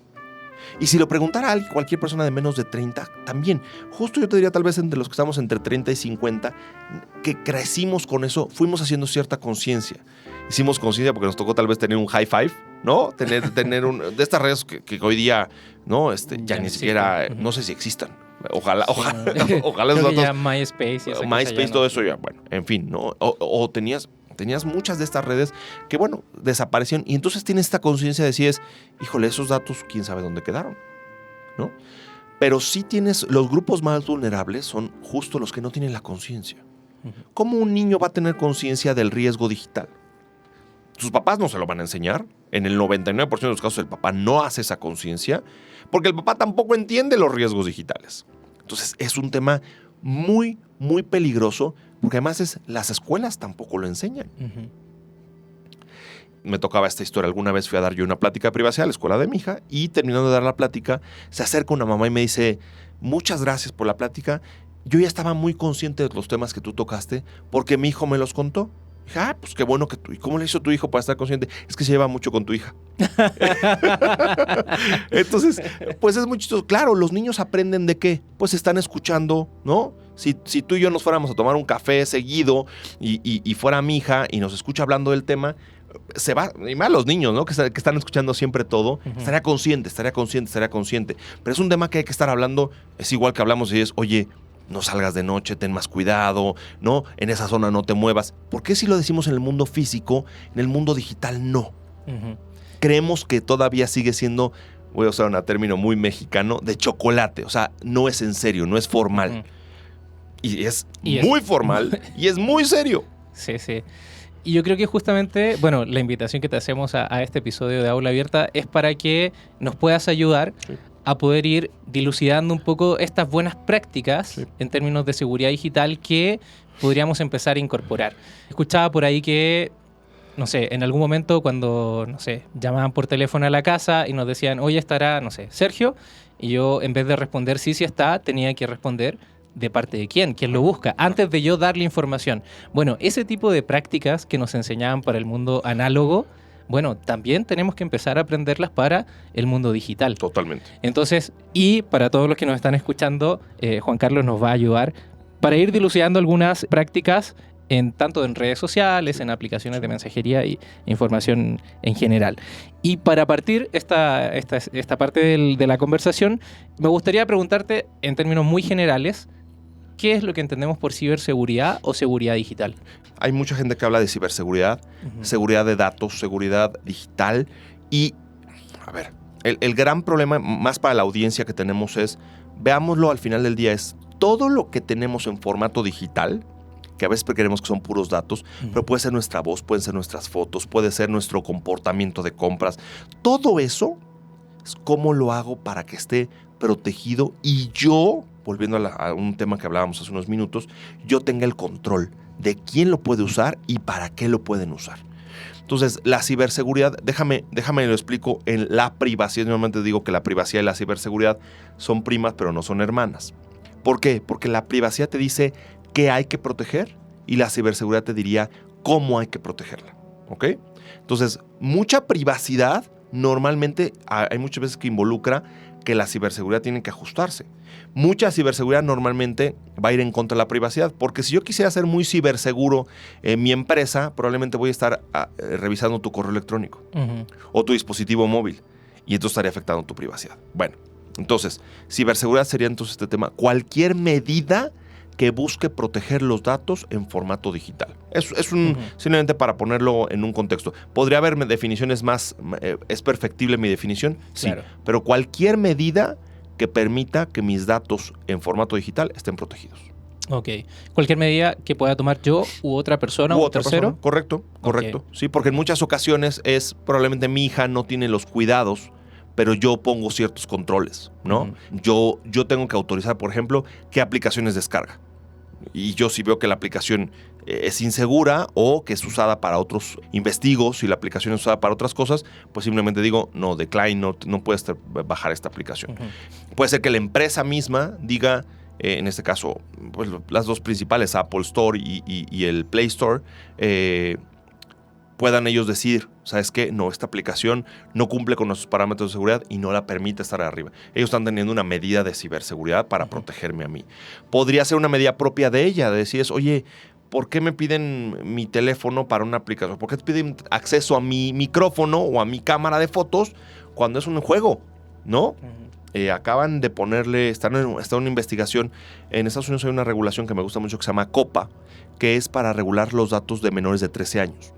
Y si lo preguntara a cualquier persona de menos de 30, también. Justo yo te diría tal vez entre los que estamos entre 30 y 50, que crecimos con eso, fuimos haciendo cierta conciencia. Hicimos conciencia porque nos tocó tal vez tener un high five, ¿no? Tener de estas redes que hoy día, ¿no? Ya ni siquiera, no sé si existan. Ojalá esos datos. Ya MySpace y MySpace, todo eso ya, bueno, en fin, ¿no? O tenías muchas de estas redes que, bueno, desaparecieron. Y entonces tienes esta conciencia de decir, híjole, esos datos, quién sabe dónde quedaron, ¿no? Pero sí los grupos más vulnerables son justo los que no tienen la conciencia. ¿Cómo un niño va a tener conciencia del riesgo digital? Sus papás no se lo van a enseñar. En el 99% de los casos el papá no hace esa conciencia porque el papá tampoco entiende los riesgos digitales. Entonces es un tema muy, muy peligroso porque además las escuelas tampoco lo enseñan. Ujú. Me tocaba esta historia. Alguna vez fui a dar yo una plática de privacidad a la escuela de mi hija y terminando de dar la plática se acerca una mamá y me dice: muchas gracias por la plática. Yo ya estaba muy consciente de los temas que tú tocaste porque mi hijo me los contó. Dije, pues qué bueno que tú. ¿Y cómo le hizo tu hijo para estar consciente? Es que se lleva mucho con tu hija. Entonces, pues es muy chistoso. Claro, los niños aprenden de qué. Pues están escuchando, ¿no? Si tú y yo nos fuéramos a tomar un café seguido y fuera mi hija y nos escucha hablando del tema, se va, y más los niños, ¿no? Que están escuchando siempre todo, estaría consciente. Pero es un tema que hay que estar hablando. Es igual que hablamos y es, oye, no salgas de noche, ten más cuidado, ¿no? En esa zona no te muevas. ¿Por qué si lo decimos en el mundo físico, en el mundo digital no? Ujú. Creemos que todavía sigue siendo, voy a usar un término muy mexicano, de chocolate. O sea, no es en serio, no es formal. Ujú. Y es muy formal y es muy serio. Sí, sí. Y yo creo que justamente, bueno, la invitación que te hacemos a este episodio de Aula Abierta es para que nos puedas ayudar a poder ir dilucidando un poco estas buenas prácticas en términos de seguridad digital que podríamos empezar a incorporar. Escuchaba por ahí que, no sé, en algún momento cuando, no sé, llamaban por teléfono a la casa y nos decían, oye, estará, no sé, Sergio, y yo en vez de responder sí está, tenía que responder de parte de quién lo busca, antes de yo darle información. Bueno, ese tipo de prácticas que nos enseñaban para el mundo análogo, bueno, también tenemos que empezar a aprenderlas para el mundo digital. Totalmente. Entonces, y para todos los que nos están escuchando, Juan Carlos nos va a ayudar para ir dilucidando algunas prácticas tanto en redes sociales, en aplicaciones de mensajería y información en general. Y para partir esta parte de la conversación, me gustaría preguntarte en términos muy generales, ¿qué es lo que entendemos por ciberseguridad o seguridad digital? Hay mucha gente que habla de ciberseguridad, seguridad de datos, seguridad digital y, a ver, el gran problema más para la audiencia que tenemos es, veámoslo al final del día, es todo lo que tenemos en formato digital, que a veces creemos que son puros datos, pero puede ser nuestra voz, pueden ser nuestras fotos, puede ser nuestro comportamiento de compras. Todo eso es cómo lo hago para que esté protegido y yo, volviendo a un tema que hablábamos hace unos minutos, yo tenga el control de quién lo puede usar y para qué lo pueden usar. Entonces, la ciberseguridad, déjame lo explico en la privacidad. Normalmente digo que la privacidad y la ciberseguridad son primas, pero no son hermanas. ¿Por qué? Porque la privacidad te dice qué hay que proteger y la ciberseguridad te diría cómo hay que protegerla. ¿Ok? Entonces, mucha privacidad normalmente hay muchas veces que involucra que la ciberseguridad tiene que ajustarse. Mucha ciberseguridad normalmente va a ir en contra de la privacidad, porque si yo quisiera ser muy ciberseguro en mi empresa, probablemente voy a estar revisando tu correo electrónico o tu dispositivo móvil y entonces estaría afectando tu privacidad. Bueno, entonces, ciberseguridad sería entonces este tema. Cualquier medida que busque proteger los datos en formato digital. Es simplemente para ponerlo en un contexto. ¿Podría haber definiciones más? ¿Es perfectible mi definición? Sí. Claro. Pero cualquier medida que permita que mis datos en formato digital estén protegidos. Ok. Cualquier medida que pueda tomar yo u otra persona u otra tercero. Persona. Correcto. Okay. Sí, porque en muchas ocasiones probablemente mi hija no tiene los cuidados, pero yo pongo ciertos controles, ¿no? Yo tengo que autorizar, por ejemplo, qué aplicaciones descarga. Y yo si veo que la aplicación es insegura o que es usada para otros, investigo si la aplicación es usada para otras cosas, pues simplemente digo, no, decline, no puedes bajar esta aplicación. Puede ser que la empresa misma diga, en este caso, pues las dos principales, Apple Store y el Play Store, puedan ellos decir, ¿sabes qué? No, esta aplicación no cumple con nuestros parámetros de seguridad y no la permite estar arriba. Ellos están teniendo una medida de ciberseguridad para protegerme a mí. Podría ser una medida propia de ella, de decir, oye, ¿por qué me piden mi teléfono para una aplicación? ¿Por qué te piden acceso a mi micrófono o a mi cámara de fotos cuando es un juego? ¿No? Acaban de ponerle, está en una investigación, en Estados Unidos hay una regulación que me gusta mucho que se llama COPPA, que es para regular los datos de menores de 13 años.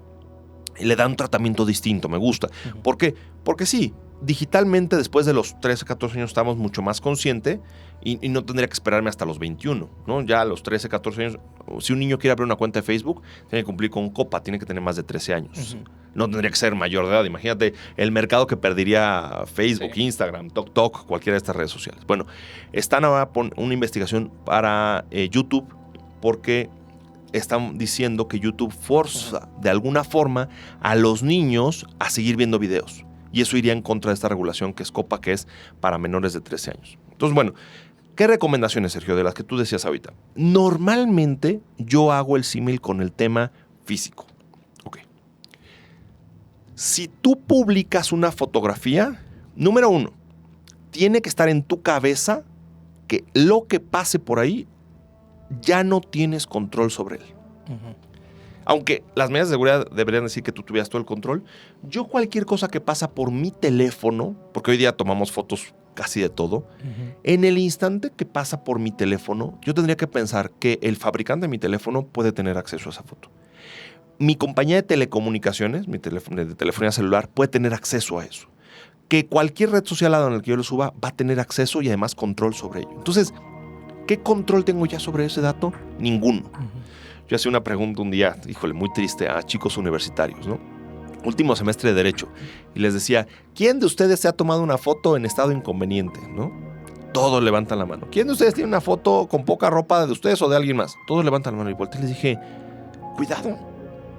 Le da un tratamiento distinto, me gusta. ¿Por qué? Porque sí, digitalmente después de los 13, 14 años estamos mucho más consciente y no tendría que esperarme hasta los 21, ¿no? Ya a los 13, 14 años, si un niño quiere abrir una cuenta de Facebook, tiene que cumplir con COPPA, tiene que tener más de 13 años. No tendría que ser mayor de edad. Imagínate el mercado que perdería Facebook, Instagram, TikTok, cualquiera de estas redes sociales. Bueno, están ahora por una investigación para YouTube porque están diciendo que YouTube forza de alguna forma a los niños a seguir viendo videos. Y eso iría en contra de esta regulación que es COPPA, que es para menores de 13 años. Entonces, bueno, ¿qué recomendaciones, Sergio, de las que tú decías ahorita? Normalmente yo hago el símil con el tema físico. Ok. Si tú publicas una fotografía, número 1, tiene que estar en tu cabeza que lo que pase por ahí ya no tienes control sobre él. Aunque las medidas de seguridad deberían decir que tú tuvieras todo el control, yo cualquier cosa que pasa por mi teléfono, porque hoy día tomamos fotos casi de todo, en el instante que pasa por mi teléfono, yo tendría que pensar que el fabricante de mi teléfono puede tener acceso a esa foto. Mi compañía de telecomunicaciones, mi teléfono de telefonía celular, puede tener acceso a eso. Que cualquier red social a donde yo lo suba va a tener acceso y además control sobre ello. Entonces, ¿qué control tengo ya sobre ese dato? Ninguno. Yo hacía una pregunta un día, híjole, muy triste, a chicos universitarios, ¿no? Último semestre de Derecho. Y les decía, ¿quién de ustedes se ha tomado una foto en estado inconveniente, no? Todos levantan la mano. ¿Quién de ustedes tiene una foto con poca ropa de ustedes o de alguien más? Todos levantan la mano. Y volteé y les dije, cuidado,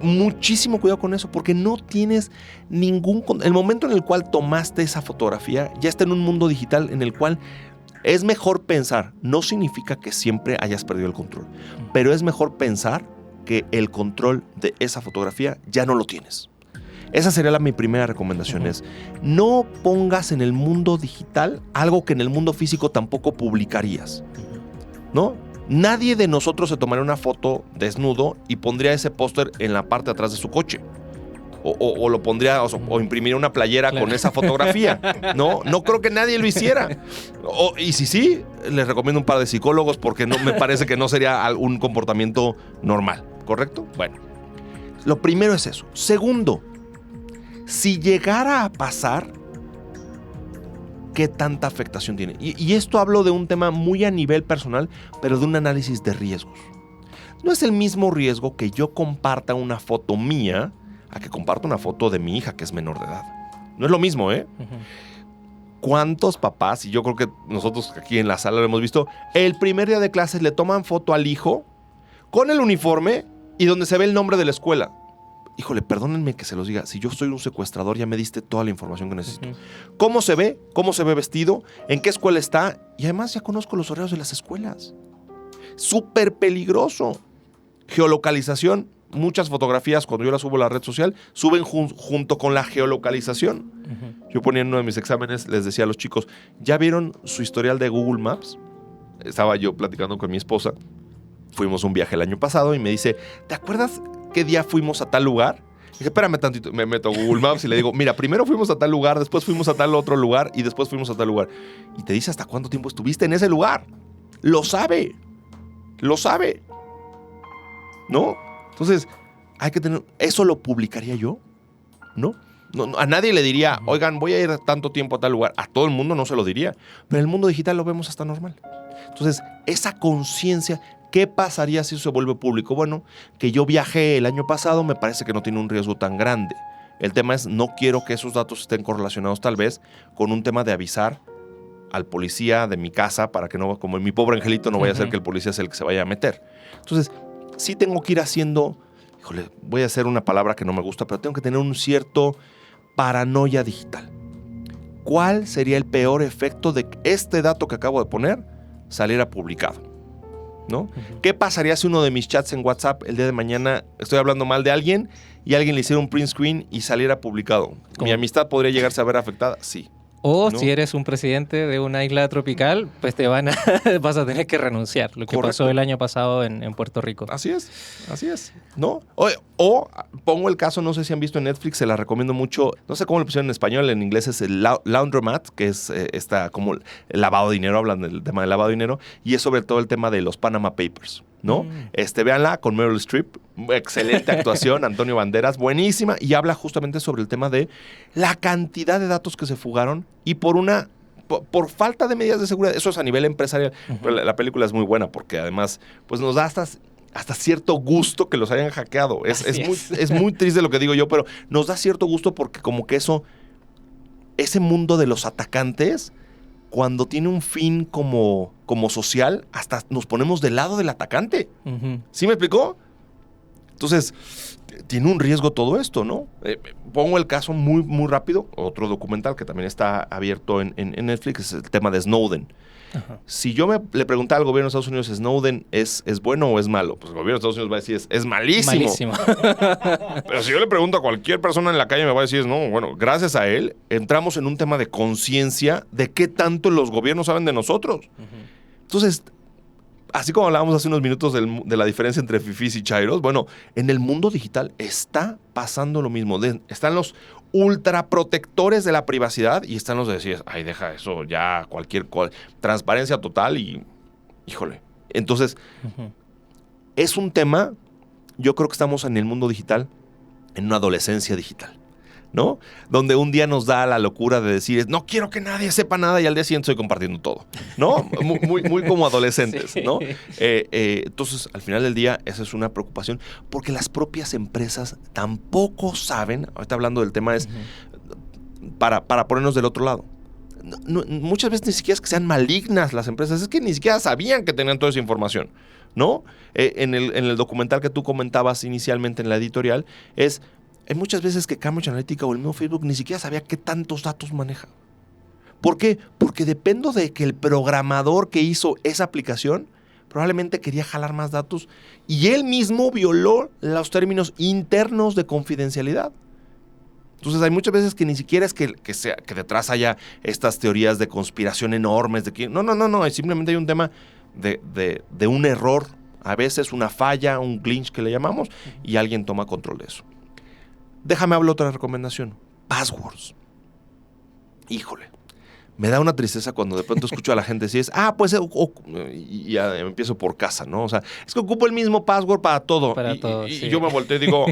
muchísimo cuidado con eso, porque no tienes ningún... El momento en el cual tomaste esa fotografía ya está en un mundo digital en el cual es mejor pensar. No significa que siempre hayas perdido el control, pero es mejor pensar que el control de esa fotografía ya no lo tienes. Esa sería mi primera recomendación, es no pongas en el mundo digital algo que en el mundo físico tampoco publicarías, ¿no? Nadie de nosotros se tomaría una foto desnudo y pondría ese póster en la parte de atrás de su coche. O lo pondría o imprimiría una playera con esa fotografía. No creo que nadie lo hiciera. Y si sí, les recomiendo un par de psicólogos porque no me parece que no sería un comportamiento normal, ¿correcto? Bueno, lo primero es eso. Segundo, si llegara a pasar, ¿qué tanta afectación tiene? Y esto hablo de un tema muy a nivel personal, pero de un análisis de riesgos. No es el mismo riesgo que yo comparta una foto mía a que comparta una foto de mi hija que es menor de edad. No es lo mismo, ¿eh? ¿Cuántos papás, y yo creo que nosotros aquí en la sala lo hemos visto, el primer día de clases le toman foto al hijo con el uniforme y donde se ve el nombre de la escuela? Híjole, perdónenme que se los diga, si yo soy un secuestrador ya me diste toda la información que necesito. ¿Cómo se ve? ¿Cómo se ve vestido? ¿En qué escuela está? Y además ya conozco los horarios de las escuelas. Súper peligroso. Geolocalización. Muchas fotografías, cuando yo las subo a la red social, suben junto con la geolocalización. Yo ponía en uno de mis exámenes, les decía a los chicos, ¿ya vieron su historial de Google Maps? Estaba yo platicando con mi esposa. Fuimos un viaje el año pasado y me dice, ¿te acuerdas qué día fuimos a tal lugar? Dije, espérame tantito. Me meto a Google Maps y le digo, mira, primero fuimos a tal lugar, después fuimos a tal otro lugar y después fuimos a tal lugar. Y te dice hasta cuánto tiempo estuviste en ese lugar. Lo sabe. Lo sabe. ¿No? Entonces, hay que tener... ¿Eso lo publicaría yo? ¿No? No, a nadie le diría, oigan, voy a ir tanto tiempo a tal lugar. A todo el mundo no se lo diría. Pero en el mundo digital lo vemos hasta normal. Entonces, esa conciencia, ¿qué pasaría si eso se vuelve público? Bueno, que yo viajé el año pasado me parece que no tiene un riesgo tan grande. El tema es, no quiero que esos datos estén correlacionados tal vez con un tema de avisar al policía de mi casa para que no, como en mi pobre angelito, no vaya a ser que el policía sea el que se vaya a meter. Entonces, sí tengo que ir haciendo, híjole, voy a hacer una palabra que no me gusta, pero tengo que tener un cierto paranoia digital. ¿Cuál sería el peor efecto de que este dato que acabo de poner saliera publicado? ¿No? ¿Qué pasaría si uno de mis chats en WhatsApp el día de mañana estoy hablando mal de alguien y alguien le hiciera un print screen y saliera publicado? ¿Mi amistad podría llegarse a ver afectada? Sí. O ¿no? si eres un presidente de una isla tropical, pues vas a tener que renunciar. Lo que pasó el año pasado en Puerto Rico. Así es, ¿no? O pongo el caso, no sé si han visto en Netflix, se la recomiendo mucho, no sé cómo lo pusieron en español, en inglés es el Laundromat, que es como el lavado de dinero, hablan del tema del lavado de dinero, y es sobre todo el tema de los Panama Papers, ¿no? Véanla con Meryl Streep. Excelente actuación, Antonio Banderas, buenísima. Y habla justamente sobre el tema de la cantidad de datos que se fugaron y por falta de medidas de seguridad. Eso es a nivel empresarial. Pero la película es muy buena porque además pues nos da hasta cierto gusto que los hayan hackeado. Es muy triste lo que digo yo, pero nos da cierto gusto porque como que ese mundo de los atacantes, cuando tiene un fin como social, hasta nos ponemos del lado del atacante. ¿Sí me explicó? Entonces, tiene un riesgo todo esto, ¿no? Pongo el caso muy, muy rápido. Otro documental que también está abierto en Netflix es el tema de Snowden. Ajá. Si yo le preguntara al gobierno de Estados Unidos, ¿Snowden es bueno o es malo? Pues el gobierno de Estados Unidos va a decir, es malísimo. Malísimo. Pero si yo le pregunto a cualquier persona en la calle, me va a decir, no, bueno, gracias a él, entramos en un tema de conciencia de qué tanto los gobiernos saben de nosotros. Entonces, así como hablábamos hace unos minutos de la diferencia entre fifís y chairos, bueno, en el mundo digital está pasando lo mismo. Están los ultraprotectores de la privacidad y están los de decir, ay, deja eso ya, transparencia total y, híjole. Entonces, es un tema, yo creo que estamos en el mundo digital, en una adolescencia digital, ¿no? Donde un día nos da la locura de decir, no quiero que nadie sepa nada y al día siguiente estoy compartiendo todo, ¿no? Muy como adolescentes, sí. ¿no? Entonces, al final del día, esa es una preocupación porque las propias empresas tampoco saben, ahorita hablando del tema es para ponernos del otro lado. Muchas veces ni siquiera es que sean malignas las empresas, es que ni siquiera sabían que tenían toda esa información, ¿no? En el documental que tú comentabas inicialmente en la editorial, hay muchas veces que Cambridge Analytica o el mismo Facebook ni siquiera sabía qué tantos datos maneja. ¿Por qué? Porque dependo de que el programador que hizo esa aplicación probablemente quería jalar más datos y él mismo violó los términos internos de confidencialidad. Entonces hay muchas veces que ni siquiera es que detrás haya estas teorías de conspiración enormes. No. Simplemente hay un tema de un error, a veces una falla, un glitch que le llamamos, y alguien toma control de eso. Déjame hablar otra recomendación. Passwords. Híjole. Me da una tristeza cuando de pronto escucho a la gente decir, y ya empiezo por casa, ¿no? O sea, es que ocupo el mismo password para todo. Y yo me volteo y digo,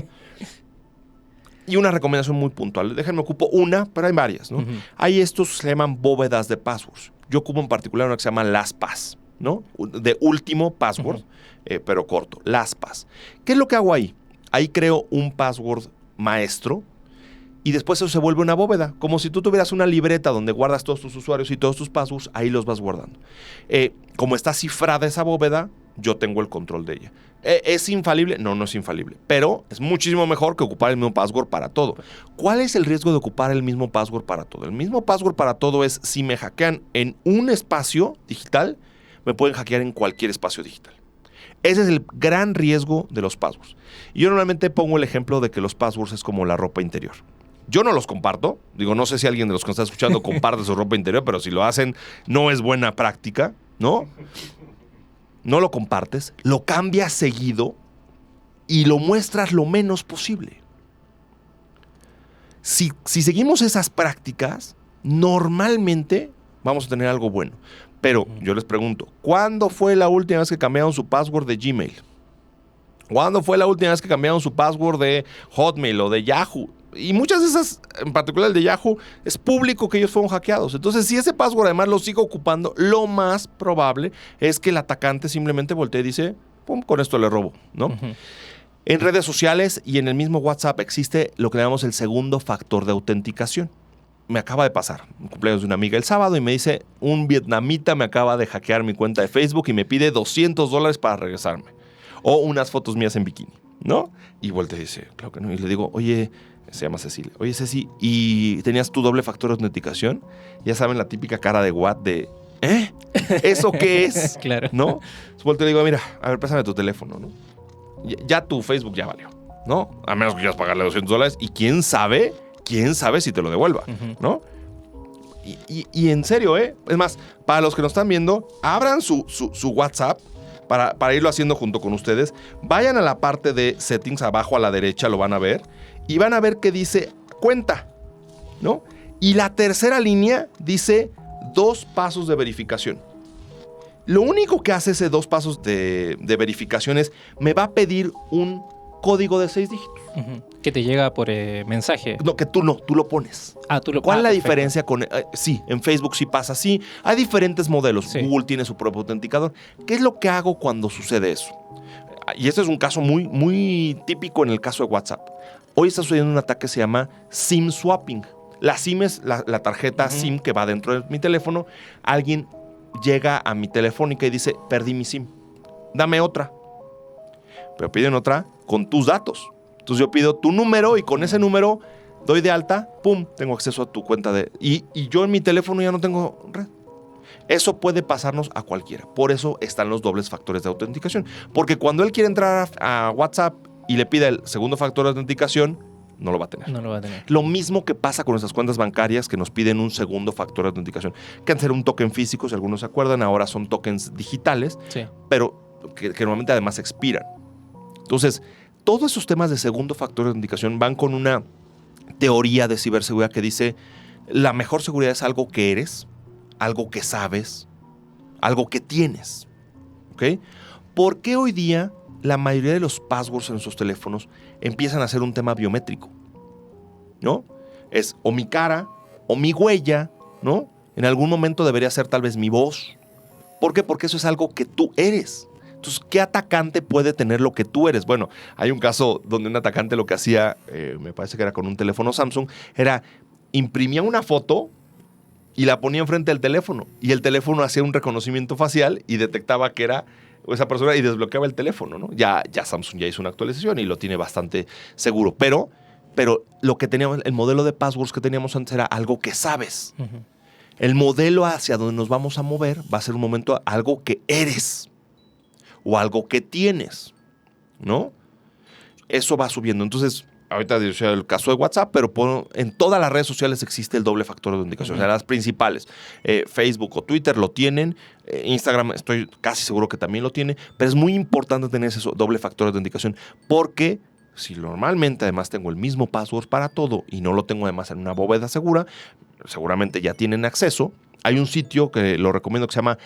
y una recomendación muy puntual. Déjenme ocupo una, pero hay varias, ¿no? Hay estos que se llaman bóvedas de passwords. Yo ocupo en particular una que se llama LastPass, ¿no? De último password, pero corto. LastPass. ¿Qué es lo que hago ahí? Ahí creo un password maestro y después eso se vuelve una bóveda, como si tú tuvieras una libreta donde guardas todos tus usuarios y todos tus passwords, ahí los vas guardando. Como está cifrada esa bóveda, yo tengo el control de ella. ¿Es infalible? No es infalible, pero es muchísimo mejor que ocupar el mismo password para todo. ¿Cuál es el riesgo de ocupar el mismo password para todo? El mismo password para todo es, si me hackean en un espacio digital, me pueden hackear en cualquier espacio digital. Ese es el gran riesgo de los passwords. Y yo normalmente pongo el ejemplo de que los passwords es como la ropa interior. Yo no los comparto. Digo, no sé si alguien de los que está escuchando comparte su ropa interior, pero si lo hacen, no es buena práctica, ¿no? No lo compartes, lo cambias seguido y lo muestras lo menos posible. Si seguimos esas prácticas, normalmente vamos a tener algo bueno. Pero yo les pregunto, ¿cuándo fue la última vez que cambiaron su password de Gmail? ¿Cuándo fue la última vez que cambiaron su password de Hotmail o de Yahoo? Y muchas de esas, en particular el de Yahoo, es público que ellos fueron hackeados. Entonces, si ese password además lo sigo ocupando, lo más probable es que el atacante simplemente voltee y dice, pum, con esto le robo, ¿no? En redes sociales y en el mismo WhatsApp existe lo que llamamos el segundo factor de autenticación. Me acaba de pasar un cumpleaños de una amiga el sábado y me dice, un vietnamita me acaba de hackear mi cuenta de Facebook y me pide $200 para regresarme. O unas fotos mías en bikini, ¿no? Y voltea y dice, claro que no. Y le digo, oye, se llama Cecilia. Oye, Ceci, ¿y tenías tu doble factor de autenticación? Ya saben, la típica cara de what de, ¿eso qué es? Claro. ¿No? Entonces volteo y le digo, mira, a ver, pásame tu teléfono, ¿no? Ya tu Facebook ya valió, ¿no? A menos que quieras pagarle $200 y quién sabe si te lo devuelva, ¿no? Y en serio, es más, para los que nos están viendo, abran su WhatsApp para irlo haciendo junto con ustedes. Vayan a la parte de settings abajo a la derecha, lo van a ver, y van a ver que dice cuenta, ¿no? Y la tercera línea dice 2 pasos de verificación. Lo único que hace ese 2 pasos de verificación es, me va a pedir un código de 6 dígitos. Que te llega por mensaje. No, que tú lo pones. ¿Cuál es la diferencia con...? Sí, en Facebook sí pasa así. Hay diferentes modelos. Sí. Google tiene su propio autenticador. ¿Qué es lo que hago cuando sucede eso? Y este es un caso muy, muy típico en el caso de WhatsApp. Hoy está sucediendo un ataque que se llama SIM swapping. La SIM es la tarjeta SIM que va dentro de mi teléfono. Alguien llega a mi telefónica y dice, perdí mi SIM. Dame otra. Pero piden otra con tus datos. Entonces yo pido tu número y con ese número doy de alta, ¡pum!, tengo acceso a tu cuenta de... Y yo en mi teléfono ya no tengo red. Eso puede pasarnos a cualquiera. Por eso están los dobles factores de autenticación. Porque cuando él quiere entrar a WhatsApp y le pide el segundo factor de autenticación, no lo va a tener. No lo va a tener. Lo mismo que pasa con nuestras cuentas bancarias que nos piden un segundo factor de autenticación. Que antes era un token físico, si algunos se acuerdan, ahora son tokens digitales, sí, pero que normalmente además expiran. Entonces, todos esos temas de segundo factor de autenticación van con una teoría de ciberseguridad que dice, la mejor seguridad es algo que eres, algo que sabes, algo que tienes. ¿Ok? ¿Por qué hoy día la mayoría de los passwords en nuestros teléfonos empiezan a ser un tema biométrico? ¿No? Es o mi cara o mi huella, ¿no? En algún momento debería ser tal vez mi voz. ¿Por qué? Porque eso es algo que tú eres. Entonces, ¿qué atacante puede tener lo que tú eres? Bueno, hay un caso donde un atacante lo que hacía, me parece que era con un teléfono Samsung, era imprimía una foto y la ponía enfrente del teléfono. Y el teléfono hacía un reconocimiento facial y detectaba que era esa persona y desbloqueaba el teléfono, ¿no? Ya Samsung ya hizo una actualización y lo tiene bastante seguro. Pero lo que teníamos, el modelo de passwords que teníamos antes era algo que sabes. Uh-huh. El modelo hacia donde nos vamos a mover va a ser un momento algo que eres. O algo que tienes, ¿no? Eso va subiendo. Entonces, ahorita decía el caso de WhatsApp, pero en todas las redes sociales existe el doble factor de autenticación. Uh-huh. O sea, las principales. Facebook o Twitter lo tienen. Instagram estoy casi seguro que también lo tiene. Pero es muy importante tener ese doble factor de autenticación. Porque si normalmente además tengo el mismo password para todo y no lo tengo además en una bóveda segura, seguramente ya tienen acceso. Hay un sitio que lo recomiendo que se llama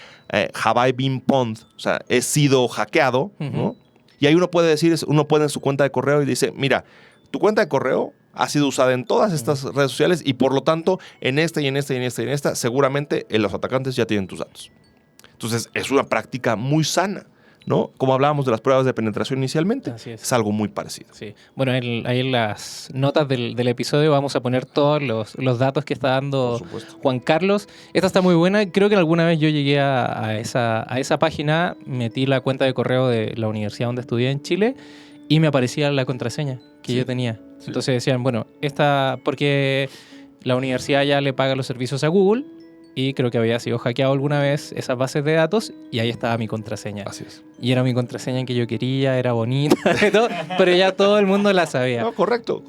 Have I Been Pwned? O sea, he sido hackeado, uh-huh, ¿no? Y ahí uno puede en su cuenta de correo y dice, mira, tu cuenta de correo ha sido usada en todas estas redes sociales y por lo tanto en esta y en esta y en esta y en esta seguramente los atacantes ya tienen tus datos. Entonces es una práctica muy sana, ¿no? Como hablábamos de las pruebas de penetración inicialmente, es algo muy parecido. Sí. Bueno, ahí en las notas del episodio vamos a poner todos los datos que está dando Juan Carlos. Esta está muy buena. Creo que alguna vez yo llegué a esa página, metí la cuenta de correo de la universidad donde estudié en Chile y me aparecía la contraseña que yo tenía. Sí. Entonces decían, bueno, porque la universidad ya le paga los servicios a Google, y creo que había sido hackeado alguna vez esas bases de datos y ahí estaba mi contraseña. Así es. Y era mi contraseña que yo quería, era bonita, todo, pero ya todo el mundo la sabía. No, correcto.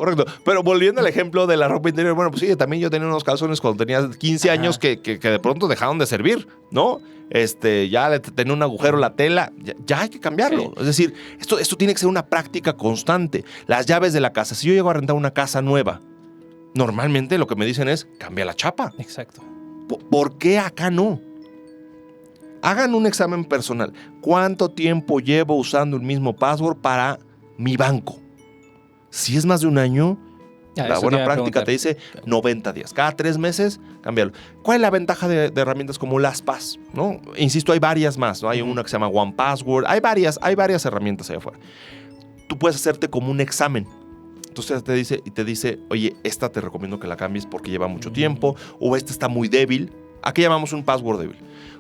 Pero volviendo al ejemplo de la ropa interior, bueno, pues sí, también yo tenía unos calzones cuando tenía 15 años que de pronto dejaron de servir, ¿no? Ya tenía un agujero la tela, ya hay que cambiarlo. Sí. Es decir, esto tiene que ser una práctica constante. Las llaves de la casa, si yo llego a rentar una casa nueva, normalmente lo que me dicen es, cambia la chapa. Exacto. ¿Por qué acá no? Hagan un examen personal. ¿Cuánto tiempo llevo usando el mismo password para mi banco? Si es más de un año, la buena práctica te dice 90 días. Cada 3 meses, cámbialo. ¿Cuál es la ventaja de herramientas como LastPass? ¿No? Insisto, hay varias más, ¿no? Hay una que se llama OnePassword. Hay varias herramientas allá afuera. Tú puedes hacerte como un examen. Entonces te dice, oye, esta te recomiendo que la cambies porque lleva mucho tiempo, o esta está muy débil. ¿A qué llamamos un password débil?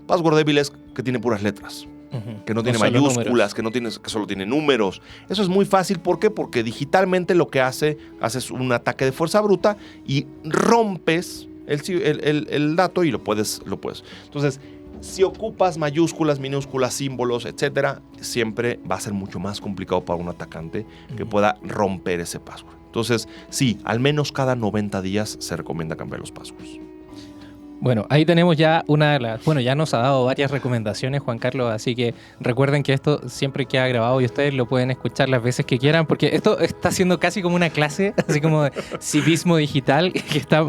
Password débil es que tiene puras letras, que no tiene mayúsculas, que solo tiene números. Eso es muy fácil. ¿Por qué? Porque digitalmente lo que haces un ataque de fuerza bruta y rompes el dato y lo puedes. Entonces, si ocupas mayúsculas, minúsculas, símbolos, etcétera, siempre va a ser mucho más complicado para un atacante que pueda romper ese password. Entonces, sí, al menos cada 90 días se recomienda cambiar los passwords. Bueno, ahí tenemos ya una de las... Bueno, ya nos ha dado varias recomendaciones, Juan Carlos, así que recuerden que esto siempre queda grabado y ustedes lo pueden escuchar las veces que quieran, porque esto está siendo casi como una clase, así como de civismo digital, que está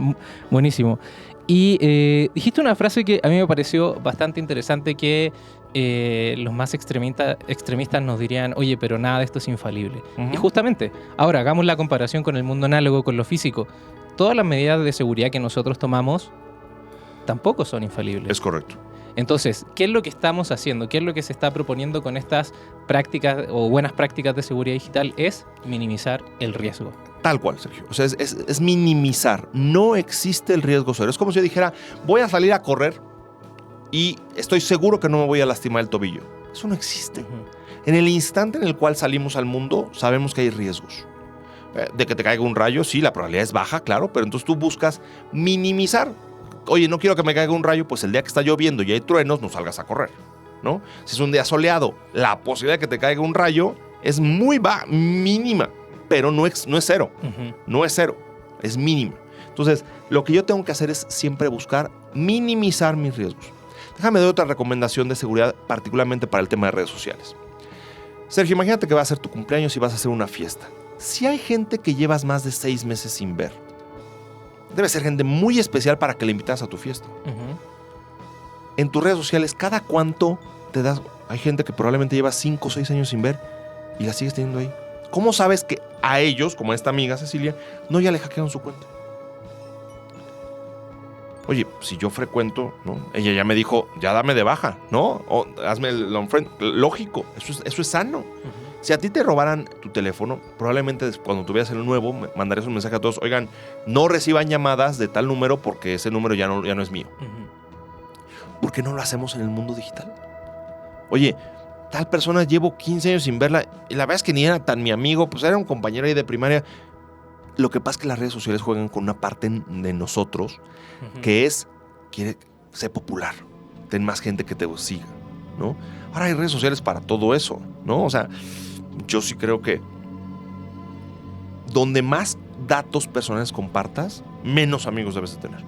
buenísimo. Y dijiste una frase que a mí me pareció bastante interesante, que los más extremistas nos dirían, oye, pero nada de esto es infalible. Ujú. Y justamente, ahora hagamos la comparación con el mundo análogo, con lo físico. Todas las medidas de seguridad que nosotros tomamos tampoco son infalibles. Es correcto. Entonces, ¿qué es lo que estamos haciendo? ¿Qué es lo que se está proponiendo con estas prácticas o buenas prácticas de seguridad digital? Es minimizar el riesgo. Tal cual, Sergio. O sea, es minimizar. No existe el riesgo cero. Es como si yo dijera, voy a salir a correr y estoy seguro que no me voy a lastimar el tobillo. Eso no existe. En el instante en el cual salimos al mundo, sabemos que hay riesgos. De que te caiga un rayo, sí, la probabilidad es baja, claro, pero entonces tú buscas minimizar. Oye, no quiero que me caiga un rayo, pues el día que está lloviendo y hay truenos, no salgas a correr, ¿no? Si es un día soleado, la posibilidad de que te caiga un rayo es muy baja, mínima, pero no es cero. No es cero, es mínima. Entonces, lo que yo tengo que hacer es siempre buscar minimizar mis riesgos. Déjame dar otra recomendación de seguridad, particularmente para el tema de redes sociales. Sergio, imagínate que va a ser tu cumpleaños y vas a hacer una fiesta. Si hay gente que llevas más de 6 meses sin ver, debe ser gente muy especial para que le invitas a tu fiesta. En tus redes sociales, ¿cada cuánto te das? Hay gente que probablemente lleva 5 o 6 años sin ver y la sigues teniendo ahí. ¿Cómo sabes que a ellos, como a esta amiga Cecilia, no ya le hackearon su cuenta? Oye, si yo frecuento, ¿no? Ella ya me dijo, ya dame de baja, ¿no? O hazme el unfriend. Lógico, eso es sano. Si a ti te robaran tu teléfono, probablemente cuando tuvieras el nuevo, mandarías un mensaje a todos, oigan, no reciban llamadas de tal número porque ese número ya no es mío. ¿Por qué no lo hacemos en el mundo digital? Oye, tal persona llevo 15 años sin verla y la verdad es que ni era tan mi amigo, pues era un compañero ahí de primaria. Lo que pasa es que las redes sociales juegan con una parte de nosotros que es, quiere ser popular, ten más gente que te siga, ¿no? Ahora hay redes sociales para todo eso, ¿no? O sea, yo sí creo que donde más datos personales compartas, menos amigos debes de tener.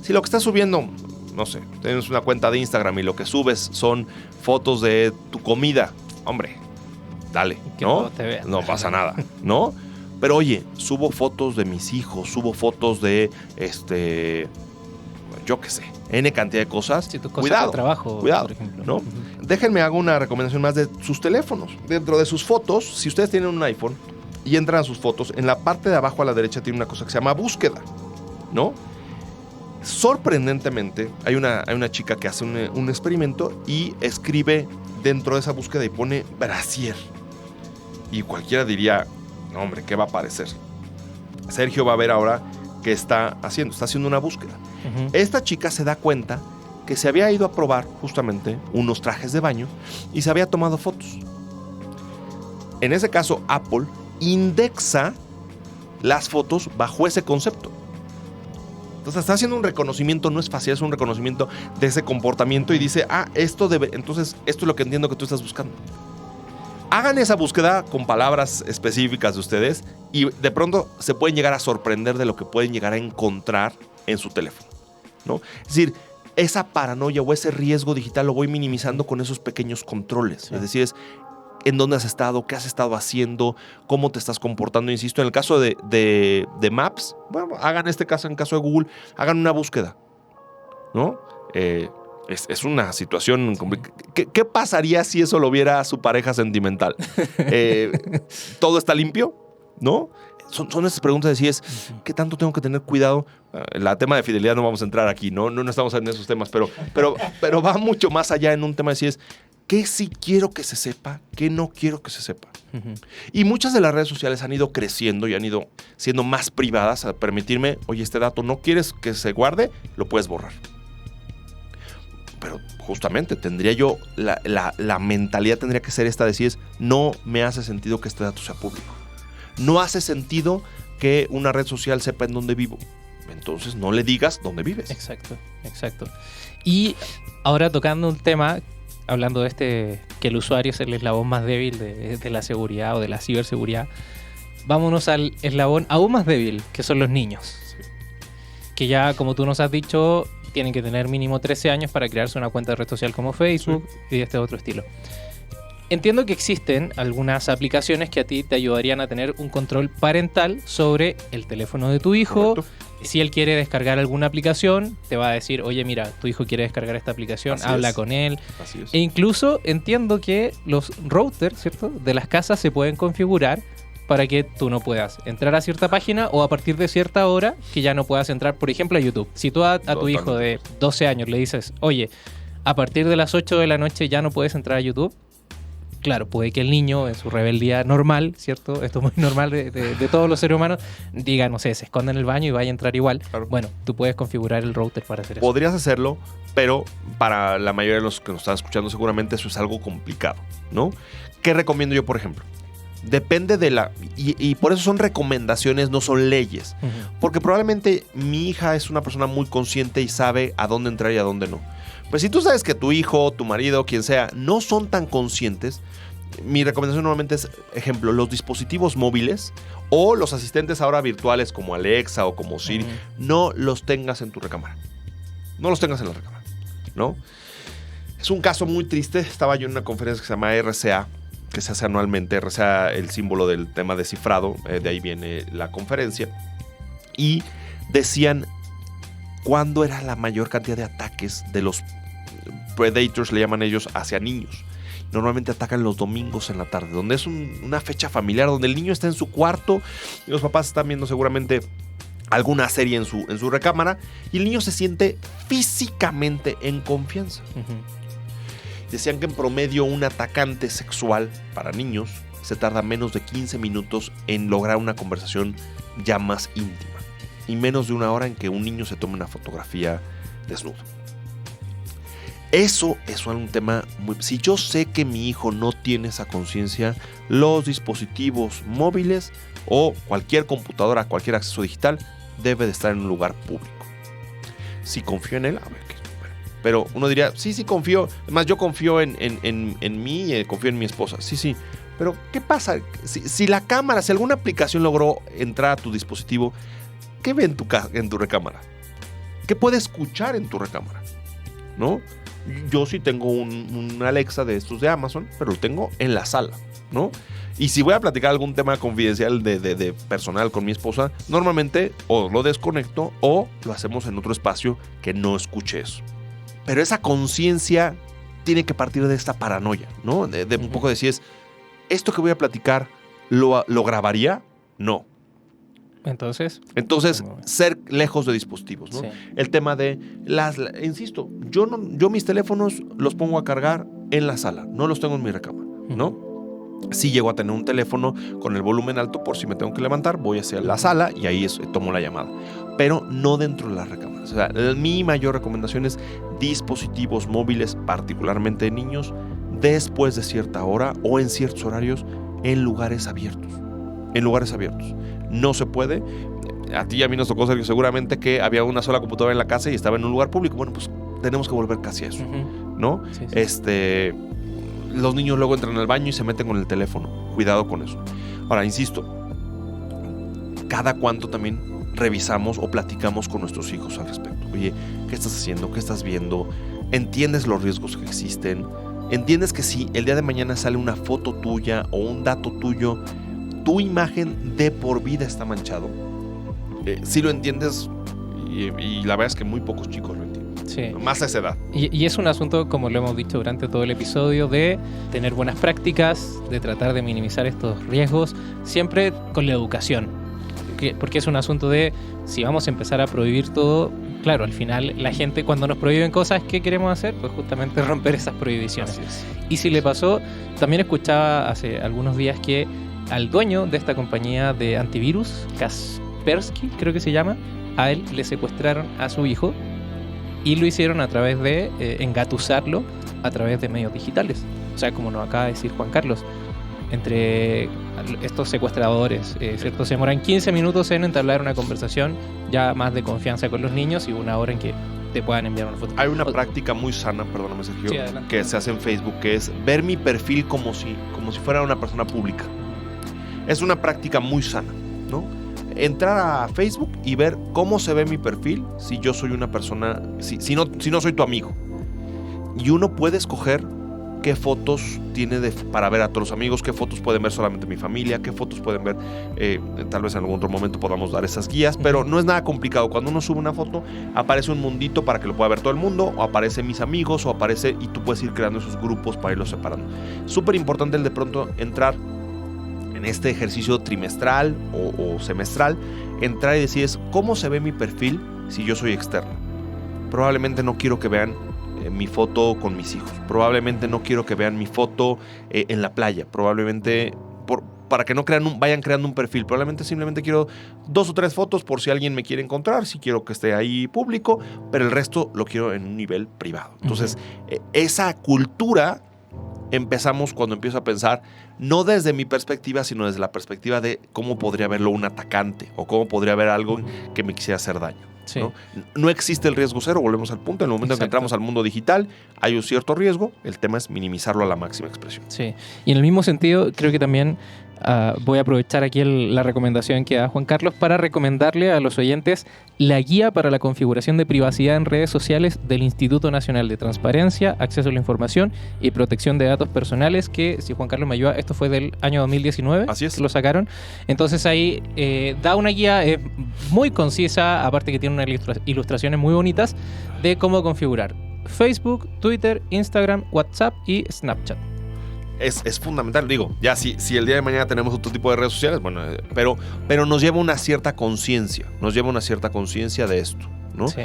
Si lo que estás subiendo, no sé, tienes una cuenta de Instagram y lo que subes son fotos de tu comida, hombre, dale, ¿no? No pasa nada, ¿no? Pero oye, subo fotos de mis hijos, subo fotos de, yo qué sé, N cantidad de cosas. Sí, tu cosa cuidado, de trabajo, cuidado, por ejemplo. ¿no? Déjenme hago una recomendación más de sus teléfonos. Dentro de sus fotos, si ustedes tienen un iPhone y entran a sus fotos, en la parte de abajo a la derecha tiene una cosa que se llama búsqueda, ¿no? Sorprendentemente, hay una chica que hace un experimento y escribe dentro de esa búsqueda y pone brasier. Y cualquiera diría, no, hombre, ¿qué va a aparecer? Sergio va a ver ahora qué está haciendo una búsqueda. Esta chica se da cuenta que se había ido a probar justamente unos trajes de baño y se había tomado fotos. En ese caso, Apple indexa las fotos bajo ese concepto. Entonces está haciendo un reconocimiento, no es fácil, es un reconocimiento de ese comportamiento y dice, entonces esto es lo que entiendo que tú estás buscando. Hagan esa búsqueda con palabras específicas de ustedes y de pronto se pueden llegar a sorprender de lo que pueden llegar a encontrar en su teléfono, ¿no? Es decir, esa paranoia o ese riesgo digital lo voy minimizando con esos pequeños controles. Sí. Es decir, es en dónde has estado, qué has estado haciendo, cómo te estás comportando. Insisto, en el caso de Maps, bueno, hagan este caso, en caso de Google, hagan una búsqueda, ¿no? Es una situación complicada. ¿Qué pasaría si eso lo viera su pareja sentimental? ¿Todo está limpio? ¿No? Son esas preguntas de si es, ¿qué tanto tengo que tener cuidado? El tema de fidelidad no vamos a entrar aquí, no estamos en esos temas, pero va mucho más allá en un tema de si es, ¿qué sí quiero que se sepa? ¿Qué no quiero que se sepa? Y muchas de las redes sociales han ido creciendo y han ido siendo más privadas a permitirme, oye, este dato no quieres que se guarde, lo puedes borrar. Pero justamente tendría yo, la mentalidad tendría que ser esta de si no me hace sentido que este dato sea público. No hace sentido que una red social sepa en dónde vivo. Entonces no le digas dónde vives. Exacto. Y ahora tocando un tema, hablando de que el usuario es el eslabón más débil de la seguridad o de la ciberseguridad, vámonos al eslabón aún más débil, que son los niños. Sí. Que ya, como tú nos has dicho, tienen que tener mínimo 13 años para crearse una cuenta de red social como Facebook y de este otro estilo. Entiendo que existen algunas aplicaciones que a ti te ayudarían a tener un control parental sobre el teléfono de tu hijo. Correcto. Si él quiere descargar alguna aplicación, te va a decir, oye, mira, tu hijo quiere descargar esta aplicación, Así habla es. con él. Así es. E incluso entiendo que los routers, ¿cierto?, de las casas se pueden configurar para que tú no puedas entrar a cierta página o a partir de cierta hora que ya no puedas entrar, por ejemplo, a YouTube. Si tú a tu hijo de 12 años le dices, oye, a partir de las 8 de la noche ya no puedes entrar a YouTube, claro, puede que el niño en su rebeldía normal, ¿cierto? Esto es muy normal de todos los seres humanos, diga, no sé, se esconda en el baño y vaya a entrar igual. Claro. Bueno, tú puedes configurar el router para hacer eso. Podrías hacerlo, pero para la mayoría de los que nos están escuchando seguramente eso es algo complicado, ¿no? ¿Qué recomiendo yo, por ejemplo? Depende de la... Y por eso son recomendaciones, no son leyes. Ujú. Porque probablemente mi hija es una persona muy consciente y sabe a dónde entrar y a dónde no. Pues si tú sabes que tu hijo, tu marido, quien sea, no son tan conscientes, mi recomendación normalmente es, ejemplo, los dispositivos móviles o los asistentes ahora virtuales como Alexa o como Siri, Ujú. no los tengas en tu recámara. No los tengas en la recámara, ¿no? Es un caso muy triste. Estaba yo en una conferencia que se llama RCA, que se hace anualmente. RCA, el símbolo del tema de cifrado, de ahí viene la conferencia. Y decían cuándo era la mayor cantidad de ataques de los predators, le llaman ellos, hacia niños. Normalmente atacan los domingos en la tarde, donde es una fecha familiar, donde el niño está en su cuarto y los papás están viendo seguramente alguna serie en su recámara y el niño se siente físicamente en confianza. Ujú. Decían que en promedio un atacante sexual para niños se tarda menos de 15 minutos en lograr una conversación ya más íntima y menos de una hora en que un niño se tome una fotografía desnudo. Eso es un tema muy... Si yo sé que mi hijo no tiene esa conciencia, los dispositivos móviles o cualquier computadora, cualquier acceso digital debe de estar en un lugar público. Si confío en él, a ver qué. Bueno, pero uno diría, sí confío. Además, yo confío en mí, confío en mi esposa. Sí. Pero, ¿qué pasa? Si la cámara, si alguna aplicación logró entrar a tu dispositivo, ¿qué ve en tu recámara? ¿Qué puede escuchar en tu recámara? ¿No? Yo sí tengo un Alexa de estos de Amazon, pero lo tengo en la sala, ¿no? Y si voy a platicar algún tema confidencial de personal con mi esposa, normalmente o lo desconecto o lo hacemos en otro espacio que no escuche eso. Pero esa conciencia tiene que partir de esta paranoia, ¿no? De un poco de si es, ¿esto que voy a platicar lo grabaría? No. Entonces, ser lejos de dispositivos, ¿no? sí. El tema de insisto, yo mis teléfonos los pongo a cargar en la sala, no los tengo en mi recámara, ¿no? Sí llego a tener un teléfono con el volumen alto por si me tengo que levantar, voy hacia la sala y ahí tomo la llamada, pero no dentro de las recámaras. O sea, mi mayor recomendación es dispositivos móviles, particularmente de niños, después de cierta hora o en ciertos horarios en lugares abiertos. En lugares abiertos. No se puede. A ti y a mí nos tocó, Sergio, seguramente que había una sola computadora en la casa y estaba en un lugar público. Bueno, pues tenemos que volver casi a eso, ¿no? Sí. Los niños luego entran al baño y se meten con el teléfono. Cuidado con eso. Ahora, insisto, cada cuánto también revisamos o platicamos con nuestros hijos al respecto. Oye, ¿qué estás haciendo? ¿Qué estás viendo? ¿Entiendes los riesgos que existen? ¿Entiendes que si el día de mañana sale una foto tuya o un dato tuyo, tu imagen de por vida está manchado? Si lo entiendes, y la verdad es que muy pocos chicos lo entienden. Sí. Más a esa edad. Y es un asunto, como lo hemos dicho durante todo el episodio, de tener buenas prácticas, de tratar de minimizar estos riesgos, siempre con la educación. Porque es un asunto de, si vamos a empezar a prohibir todo, claro, al final la gente cuando nos prohíben cosas, ¿qué queremos hacer? Pues justamente romper esas prohibiciones. Así es. Y si le pasó, también escuchaba hace algunos días que al dueño de esta compañía de antivirus, Kaspersky, creo que se llama, a él le secuestraron a su hijo y lo hicieron a través de engatusarlo a través de medios digitales. O sea, como nos acaba de decir Juan Carlos, entre estos secuestradores, ¿cierto? Se demoran 15 minutos en entablar una conversación ya más de confianza con los niños y una hora en que te puedan enviar una foto. Hay una práctica muy sana, perdóname Sergio, Sí, adelante. que se hace en Facebook, que es ver mi perfil como si fuera una persona pública. Es una práctica muy sana, ¿no? Entrar a Facebook y ver cómo se ve mi perfil si yo soy una persona, si no soy tu amigo. Y uno puede escoger qué fotos tiene para ver a todos los amigos, qué fotos pueden ver solamente mi familia, qué fotos pueden ver, tal vez en algún otro momento podamos dar esas guías, pero no es nada complicado. Cuando uno sube una foto, aparece un mundito para que lo pueda ver todo el mundo, o aparece mis amigos, o aparece, y tú puedes ir creando esos grupos para irlos separando. Súper importante el de pronto entrar en este ejercicio trimestral o semestral, entrar y decir, ¿cómo se ve mi perfil si yo soy externo? Probablemente no quiero que vean mi foto con mis hijos. Probablemente no quiero que vean mi foto en la playa. Probablemente para que no vayan creando un perfil. Probablemente simplemente quiero 2 o 3 fotos por si alguien me quiere encontrar, si quiero que esté ahí público, pero el resto lo quiero en un nivel privado. Entonces, esa cultura empezamos cuando empiezo a pensar, no desde mi perspectiva, sino desde la perspectiva de cómo podría verlo un atacante o cómo podría ver algo que me quisiera hacer daño. Sí. No existe el riesgo cero, volvemos al punto. En el momento en que entramos al mundo digital, hay un cierto riesgo. El tema es minimizarlo a la máxima expresión. Sí. Y en el mismo sentido, creo que también voy a aprovechar aquí la recomendación que da Juan Carlos para recomendarle a los oyentes la guía para la configuración de privacidad en redes sociales del Instituto Nacional de Transparencia, Acceso a la Información y Protección de Datos Personales, que, si Juan Carlos me ayuda, esto fue del año 2019. Así es. Que lo sacaron. Entonces ahí da una guía muy concisa, aparte que tiene unas ilustraciones muy bonitas de cómo configurar Facebook, Twitter, Instagram, WhatsApp y Snapchat. Es fundamental, digo, ya si el día de mañana tenemos otro tipo de redes sociales, bueno, pero nos lleva una cierta conciencia, de esto, ¿no? Sí.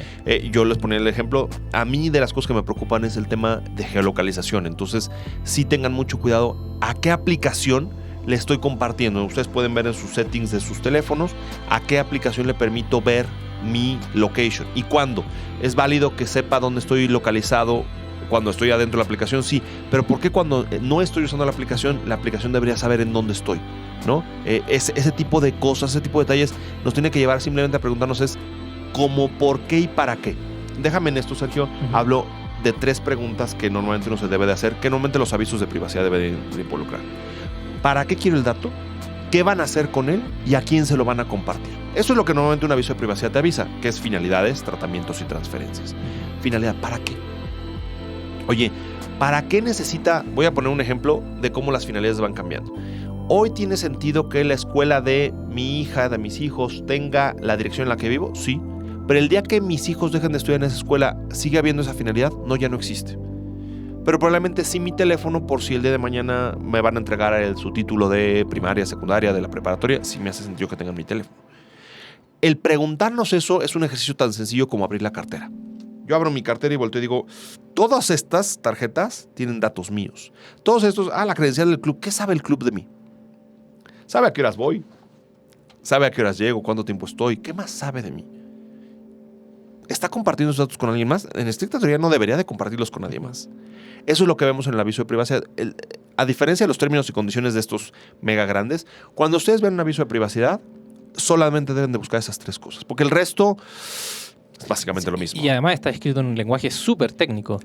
Yo les ponía el ejemplo, a mí de las cosas que me preocupan es el tema de geolocalización, entonces sí tengan mucho cuidado a qué aplicación le estoy compartiendo. Ustedes pueden ver en sus settings de sus teléfonos a qué aplicación le permito ver mi location y cuándo. Es válido que sepa dónde estoy localizado cuando estoy adentro de la aplicación, sí, pero ¿por qué cuando no estoy usando la aplicación debería saber en dónde estoy? ¿No? Ese tipo de cosas, ese tipo de detalles nos tiene que llevar simplemente a preguntarnos es ¿cómo, por qué y para qué? Déjame en esto, Sergio, hablo de 3 preguntas que normalmente uno se debe de hacer, que normalmente los avisos de privacidad deben de involucrar. ¿Para qué quiero el dato? ¿Qué van a hacer con él? ¿Y a quién se lo van a compartir? Eso es lo que normalmente un aviso de privacidad te avisa, que es finalidades, tratamientos y transferencias. Finalidad, ¿para qué? Oye, ¿para qué necesita? Voy a poner un ejemplo de cómo las finalidades van cambiando. ¿Hoy tiene sentido que la escuela de mi hija, de mis hijos, tenga la dirección en la que vivo? Sí. Pero el día que mis hijos dejen de estudiar en esa escuela, ¿sigue habiendo esa finalidad? No, ya no existe. Pero probablemente sí mi teléfono, por si el día de mañana me van a entregar su título de primaria, secundaria, de la preparatoria, sí me hace sentido que tengan mi teléfono. El preguntarnos eso es un ejercicio tan sencillo como abrir la cartera. Yo abro mi cartera y volteo y digo, todas estas tarjetas tienen datos míos. Todos estos, la credencial del club. ¿Qué sabe el club de mí? ¿Sabe a qué horas voy? ¿Sabe a qué horas llego? ¿Cuánto tiempo estoy? ¿Qué más sabe de mí? ¿Está compartiendo esos datos con alguien más? En estricta teoría no debería de compartirlos con nadie más. Eso es lo que vemos en el aviso de privacidad. A diferencia de los términos y condiciones de estos mega grandes, cuando ustedes ven un aviso de privacidad, solamente deben de buscar esas 3 cosas. Porque el resto es básicamente lo mismo. Y además está escrito en un lenguaje súper técnico.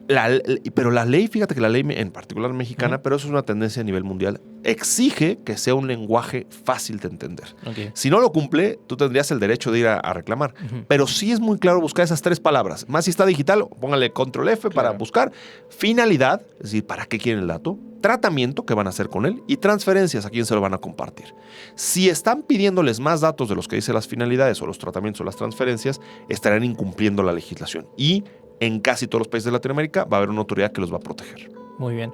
Pero la ley, fíjate que la ley en particular mexicana, pero eso es una tendencia a nivel mundial, exige que sea un lenguaje fácil de entender. Okay. Si no lo cumple, tú tendrías el derecho de ir a reclamar. Pero sí es muy claro buscar esas 3 palabras. Más si está digital, póngale control F para buscar. Finalidad, es decir, ¿para qué quieren el dato? Tratamiento, ¿qué van a hacer con él? Y transferencias, ¿a quién se lo van a compartir? Si están pidiéndoles más datos de los que dice las finalidades o los tratamientos o las transferencias, estarán incumpliendo la legislación. Y en casi todos los países de Latinoamérica va a haber una autoridad que los va a proteger. Muy bien.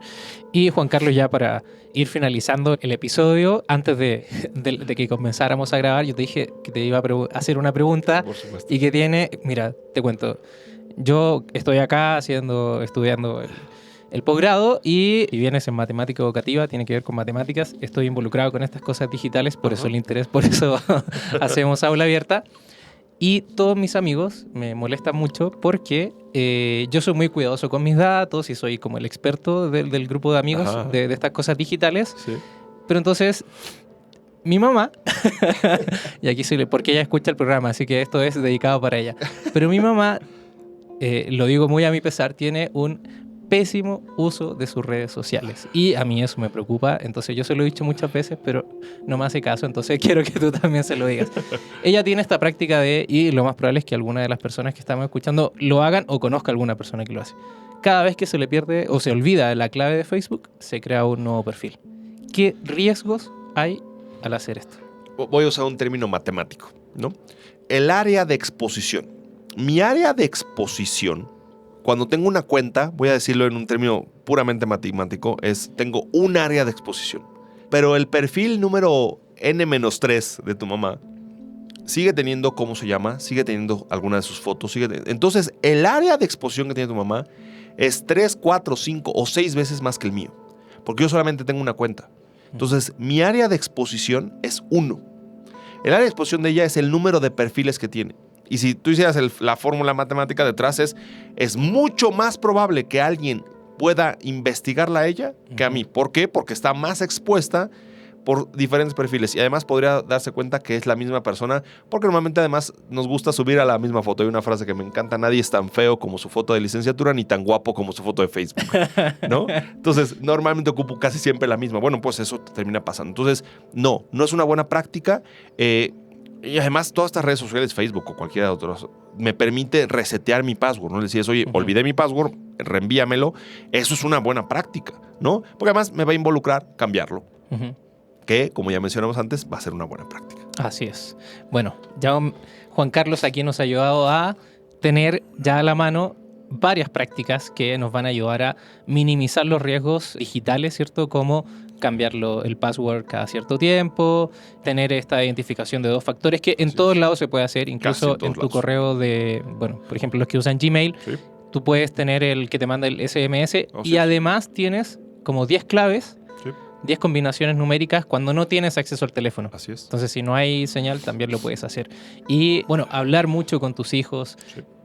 Y Juan Carlos, ya para ir finalizando el episodio, antes de que comenzáramos a grabar, yo te dije que te iba a hacer una pregunta. Por supuesto. Y que tiene, mira, te cuento, yo estoy acá estudiando el posgrado y vienes en matemática educativa, tiene que ver con matemáticas, estoy involucrado con estas cosas digitales, por eso el interés, por eso hacemos aula abierta. Y todos mis amigos me molestan mucho porque yo soy muy cuidadoso con mis datos y soy como el experto del grupo de amigos de estas cosas digitales. Sí. Pero entonces, mi mamá, y aquí soy, porque ella escucha el programa, así que esto es dedicado para ella. Pero mi mamá, lo digo muy a mi pesar, tiene un pésimo uso de sus redes sociales. Y a mí eso me preocupa. Entonces yo se lo he dicho muchas veces, pero no me hace caso. Entonces quiero que tú también se lo digas. Ella tiene esta práctica y lo más probable es que alguna de las personas que estamos escuchando lo hagan o conozca a alguna persona que lo hace. Cada vez que se le pierde o se olvida la clave de Facebook, se crea un nuevo perfil. ¿Qué riesgos hay al hacer esto? Voy a usar un término matemático, ¿no? El área de exposición. Mi área de exposición, cuando tengo una cuenta, voy a decirlo en un término puramente matemático, tengo un área de exposición. Pero el perfil número N-3 de tu mamá sigue teniendo, ¿cómo se llama? Sigue teniendo alguna de sus fotos. Entonces, el área de exposición que tiene tu mamá es 3, 4, 5 o 6 veces más que el mío. Porque yo solamente tengo una cuenta. Entonces, mi área de exposición es 1. El área de exposición de ella es el número de perfiles que tiene. Y si tú hicieras la fórmula matemática detrás, es mucho más probable que alguien pueda investigarla a ella que a mí. ¿Por qué? Porque está más expuesta por diferentes perfiles. Y además podría darse cuenta que es la misma persona, porque normalmente además nos gusta subir a la misma foto. Hay una frase que me encanta: nadie es tan feo como su foto de licenciatura, ni tan guapo como su foto de Facebook, ¿no? Entonces, normalmente ocupo casi siempre la misma. Bueno, pues eso termina pasando. Entonces, no es una buena práctica. Y además, todas estas redes sociales, Facebook o cualquiera de otros, me permite resetear mi password, ¿no? Le decías, oye, olvidé mi password, reenvíamelo. Eso es una buena práctica, ¿no? Porque además me va a involucrar cambiarlo. Que, como ya mencionamos antes, va a ser una buena práctica. Así es. Bueno, ya Juan Carlos aquí nos ha ayudado a tener ya a la mano varias prácticas que nos van a ayudar a minimizar los riesgos digitales, ¿cierto? Como cambiarlo el password cada cierto tiempo, tener esta identificación de 2 factores que en todos lados se puede hacer, incluso en tu correo de, bueno, por ejemplo, los que usan Gmail, tú puedes tener el que te manda el SMS y además tienes como 10 claves, 10 combinaciones numéricas cuando no tienes acceso al teléfono. Así es. Entonces, si no hay señal, también lo puedes hacer. Y, bueno, hablar mucho con tus hijos,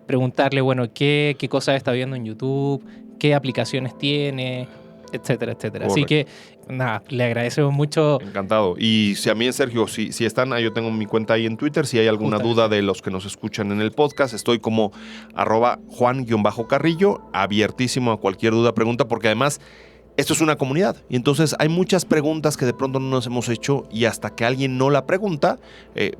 preguntarle, bueno, qué cosas está viendo en YouTube, qué aplicaciones tiene, etcétera, etcétera. Correcto. Así que, nada, le agradecemos mucho. Encantado. Y si a mí, Sergio, si están, yo tengo mi cuenta ahí en Twitter, si hay alguna duda de los que nos escuchan en el podcast, estoy como @Juan_Carrillo, abiertísimo a cualquier duda, pregunta, porque además esto es una comunidad y entonces hay muchas preguntas que de pronto no nos hemos hecho y hasta que alguien no la pregunta,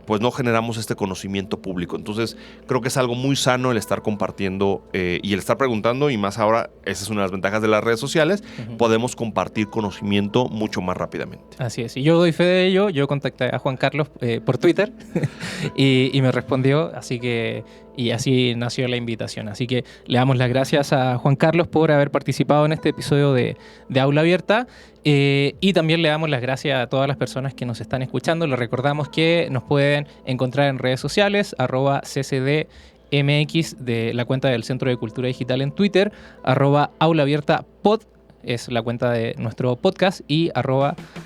pues no generamos este conocimiento público. Entonces creo que es algo muy sano el estar compartiendo y el estar preguntando, y más ahora, esa es una de las ventajas de las redes sociales, podemos compartir conocimiento mucho más rápidamente. Así es, y yo doy fe de ello. Yo contacté a Juan Carlos por Twitter y me respondió, así que, y así nació la invitación. Así que le damos las gracias a Juan Carlos por haber participado en este episodio de Aula Abierta, y también le damos las gracias a todas las personas que nos están escuchando. Les recordamos que nos pueden encontrar en redes sociales, @CCDMX de la cuenta del Centro de Cultura Digital en Twitter, @AulaAbiertaPod es la cuenta de nuestro podcast, y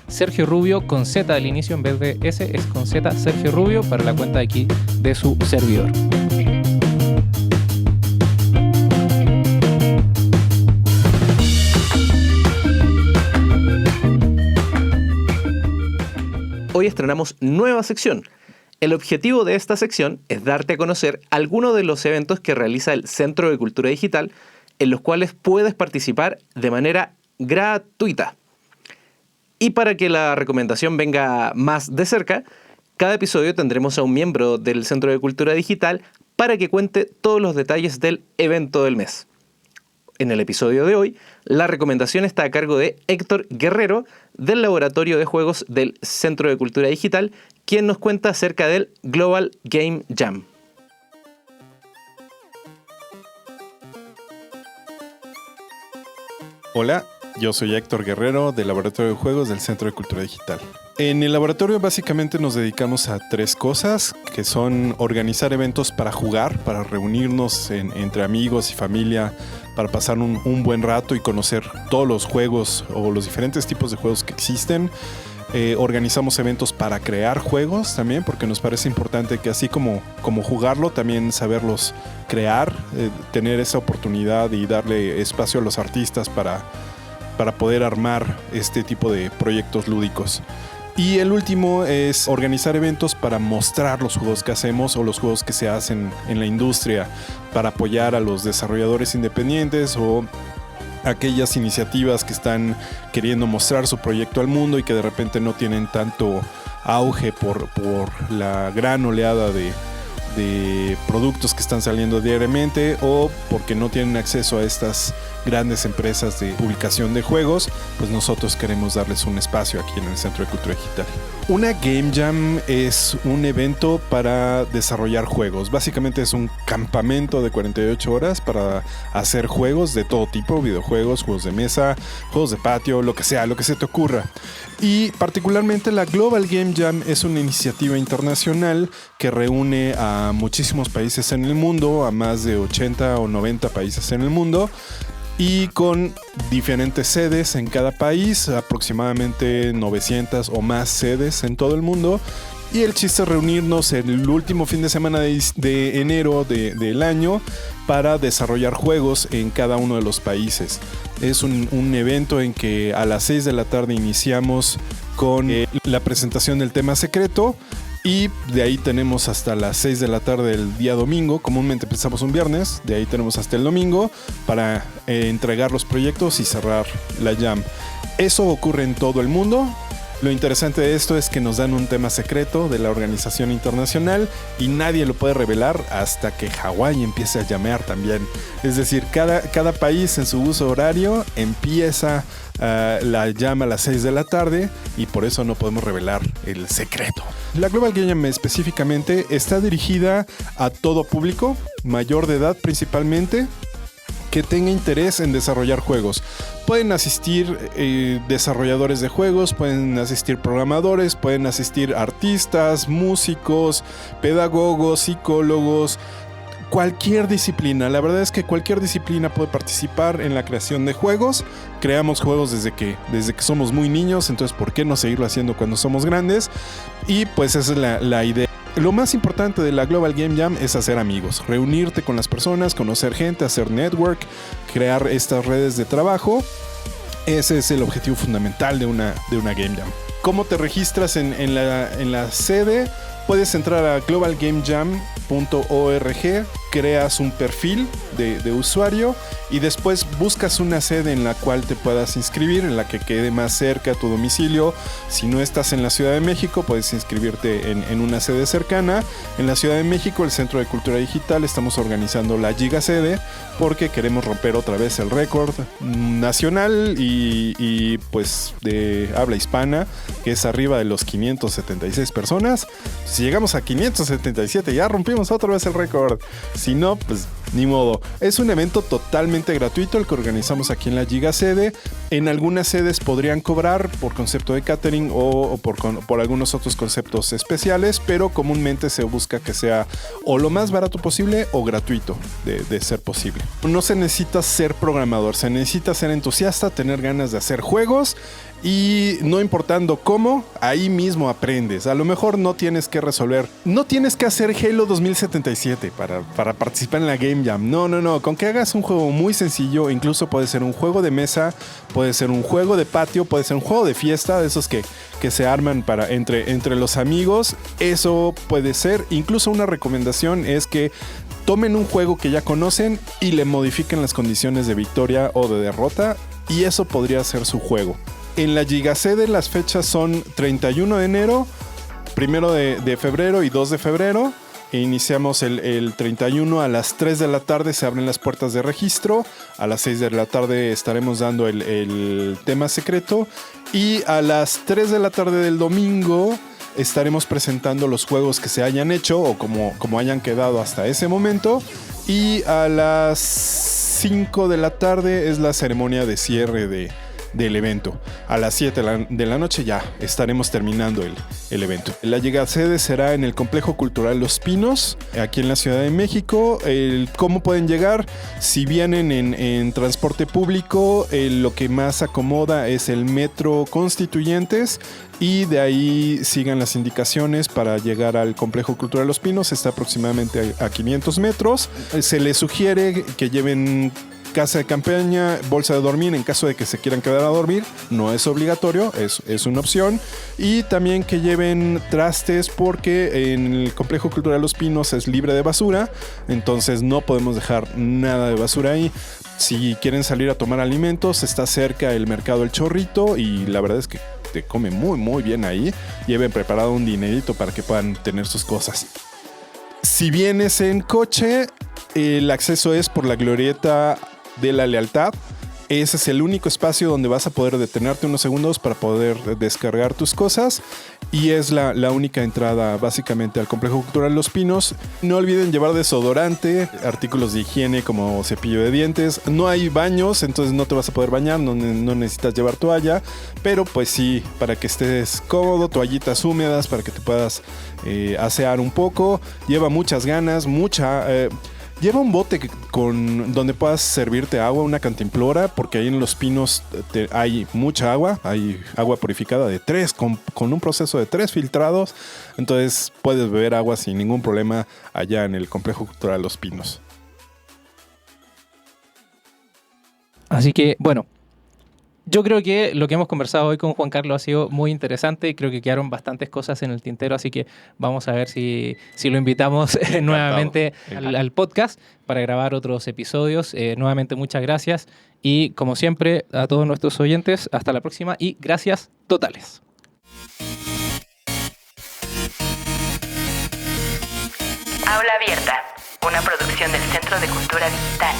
@Sergio Rubio con Z al inicio en vez de S, es con Z, Sergio Rubio, para la cuenta de aquí de su servidor. Hoy estrenamos nueva sección. El objetivo de esta sección es darte a conocer algunos de los eventos que realiza el Centro de Cultura Digital, en los cuales puedes participar de manera gratuita. Y para que la recomendación venga más de cerca, cada episodio tendremos a un miembro del Centro de Cultura Digital para que cuente todos los detalles del evento del mes. En el episodio de hoy, la recomendación está a cargo de Héctor Guerrero, del Laboratorio de Juegos del Centro de Cultura Digital, quien nos cuenta acerca del Global Game Jam. Hola, yo soy Héctor Guerrero, del Laboratorio de Juegos del Centro de Cultura Digital. En el laboratorio básicamente nos dedicamos a 3 cosas, que son organizar eventos para jugar, para reunirnos entre amigos y familia, para pasar un buen rato y conocer todos los juegos o los diferentes tipos de juegos que existen. Organizamos eventos para crear juegos también, porque nos parece importante que así como jugarlo, también saberlos crear, tener esa oportunidad y darle espacio a los artistas para poder armar este tipo de proyectos lúdicos. Y el último es organizar eventos para mostrar los juegos que hacemos o los juegos que se hacen en la industria, para apoyar a los desarrolladores independientes o aquellas iniciativas que están queriendo mostrar su proyecto al mundo y que de repente no tienen tanto auge por la gran oleada de productos que están saliendo diariamente, o porque no tienen acceso a estas grandes empresas de publicación de juegos, pues nosotros queremos darles un espacio aquí en el Centro de Cultura Digital. Una Game Jam es un evento para desarrollar juegos. Básicamente es un campamento de 48 horas para hacer juegos de todo tipo, videojuegos, juegos de mesa, juegos de patio, lo que sea, lo que se te ocurra. Y particularmente la Global Game Jam es una iniciativa internacional que reúne a muchísimos países en el mundo, a más de 80 o 90 países en el mundo, y con diferentes sedes en cada país, aproximadamente 900 o más sedes en todo el mundo. Y el chiste es reunirnos el último fin de semana de enero del año para desarrollar juegos en cada uno de los países. Es un evento en que a las 6 de la tarde iniciamos con la presentación del tema secreto. Y de ahí tenemos hasta las 6 de la tarde del día domingo. Comúnmente empezamos un viernes, de ahí tenemos hasta el domingo para entregar los proyectos y cerrar la jam. Eso ocurre en todo el mundo. Lo interesante de esto es que nos dan un tema secreto de la organización internacional y nadie lo puede revelar hasta que Hawái empiece a llamear también. Es decir, cada país en su uso horario empieza la jam a las 6 de la tarde y por eso no podemos revelar el secreto. La Global Game Jam específicamente está dirigida a todo público, mayor de edad principalmente, que tenga interés en desarrollar juegos. Pueden asistir desarrolladores de juegos, pueden asistir programadores, pueden asistir artistas, músicos, pedagogos, psicólogos, cualquier disciplina. La verdad es que cualquier disciplina puede participar en la creación de juegos. Creamos juegos desde que somos muy niños, entonces ¿por qué no seguirlo haciendo cuando somos grandes? Y pues esa es la idea. Lo más importante de la Global Game Jam es hacer amigos, reunirte con las personas, conocer gente, hacer network, crear estas redes de trabajo. Ese es el objetivo fundamental de una Game Jam. ¿Cómo te registras en la sede? Puedes entrar a globalgamejam.org, creas un perfil de usuario y después buscas una sede en la cual te puedas inscribir, en la que quede más cerca a tu domicilio. Si no estás en la Ciudad de México, puedes inscribirte en una sede cercana. En la Ciudad de México, el Centro de Cultura Digital, estamos organizando la Giga Sede porque queremos romper otra vez el récord nacional y pues de habla hispana, que es arriba de los 576 personas. Si llegamos a 577 ya rompimos otra vez el récord. Si no, pues ni modo. Es un evento totalmente gratuito el que organizamos aquí en la Giga Sede. En algunas sedes podrían cobrar por concepto de catering o por algunos otros conceptos especiales, pero comúnmente se busca que sea o lo más barato posible o gratuito de ser posible. No se necesita ser programador, se necesita ser entusiasta, tener ganas de hacer juegos. Y no importando cómo, ahí mismo aprendes. A lo mejor no tienes que resolver, no tienes que hacer Halo 2077 para participar en la Game Jam. No. Con que hagas un juego muy sencillo, incluso puede ser un juego de mesa, puede ser un juego de patio, puede ser un juego de fiesta, de esos que se arman para entre los amigos. Eso puede ser. Incluso una recomendación es que tomen un juego que ya conocen y le modifiquen las condiciones de victoria o de derrota, y eso podría ser su juego. En la Gigasede las fechas son 31 de enero, 1 de febrero y 2 de febrero. Iniciamos el 31 a las 3 de la tarde, se abren las puertas de registro. A las 6 de la tarde estaremos dando el tema secreto. Y a las 3 de la tarde del domingo estaremos presentando los juegos que se hayan hecho o como hayan quedado hasta ese momento. Y a las 5 de la tarde es la ceremonia de cierre del evento. A las 7 de la noche ya estaremos terminando el evento. La llegada sede será en el Complejo Cultural Los Pinos, aquí en la Ciudad de México. ¿Cómo pueden llegar? Si vienen en transporte público, lo que más acomoda es el Metro Constituyentes, y de ahí sigan las indicaciones para llegar al Complejo Cultural Los Pinos. Está aproximadamente a 500 metros. Se les sugiere que lleven casa de campaña, bolsa de dormir en caso de que se quieran quedar a dormir. No es obligatorio, es una opción. Y también que lleven trastes porque en el Complejo Cultural Los Pinos es libre de basura. Entonces no podemos dejar nada de basura ahí. Si quieren salir a tomar alimentos, está cerca el mercado El Chorrito y la verdad es que te come muy muy bien ahí. Lleven preparado un dinerito para que puedan tener sus cosas. Si vienes en coche, el acceso es por la glorieta de la Lealtad. Ese es el único espacio donde vas a poder detenerte unos segundos para poder descargar tus cosas. Y es la única entrada básicamente al Complejo Cultural Los Pinos. No olviden llevar desodorante, artículos de higiene como cepillo de dientes. No hay baños, entonces no te vas a poder bañar, no necesitas llevar toalla. Pero pues sí, para que estés cómodo, toallitas húmedas para que te puedas asear un poco. Lleva muchas ganas, lleva un bote donde puedas servirte agua, una cantimplora, porque ahí en Los Pinos hay mucha agua, hay agua purificada de 3, con un proceso de 3 filtrados, entonces puedes beber agua sin ningún problema allá en el Complejo Cultural Los Pinos. Así que, bueno, yo creo que lo que hemos conversado hoy con Juan Carlos ha sido muy interesante y creo que quedaron bastantes cosas en el tintero, así que vamos a ver si lo invitamos nuevamente al podcast para grabar otros episodios. Nuevamente muchas gracias y como siempre a todos nuestros oyentes, hasta la próxima y gracias totales. Aula Abierta, una producción del Centro de Cultura Digital.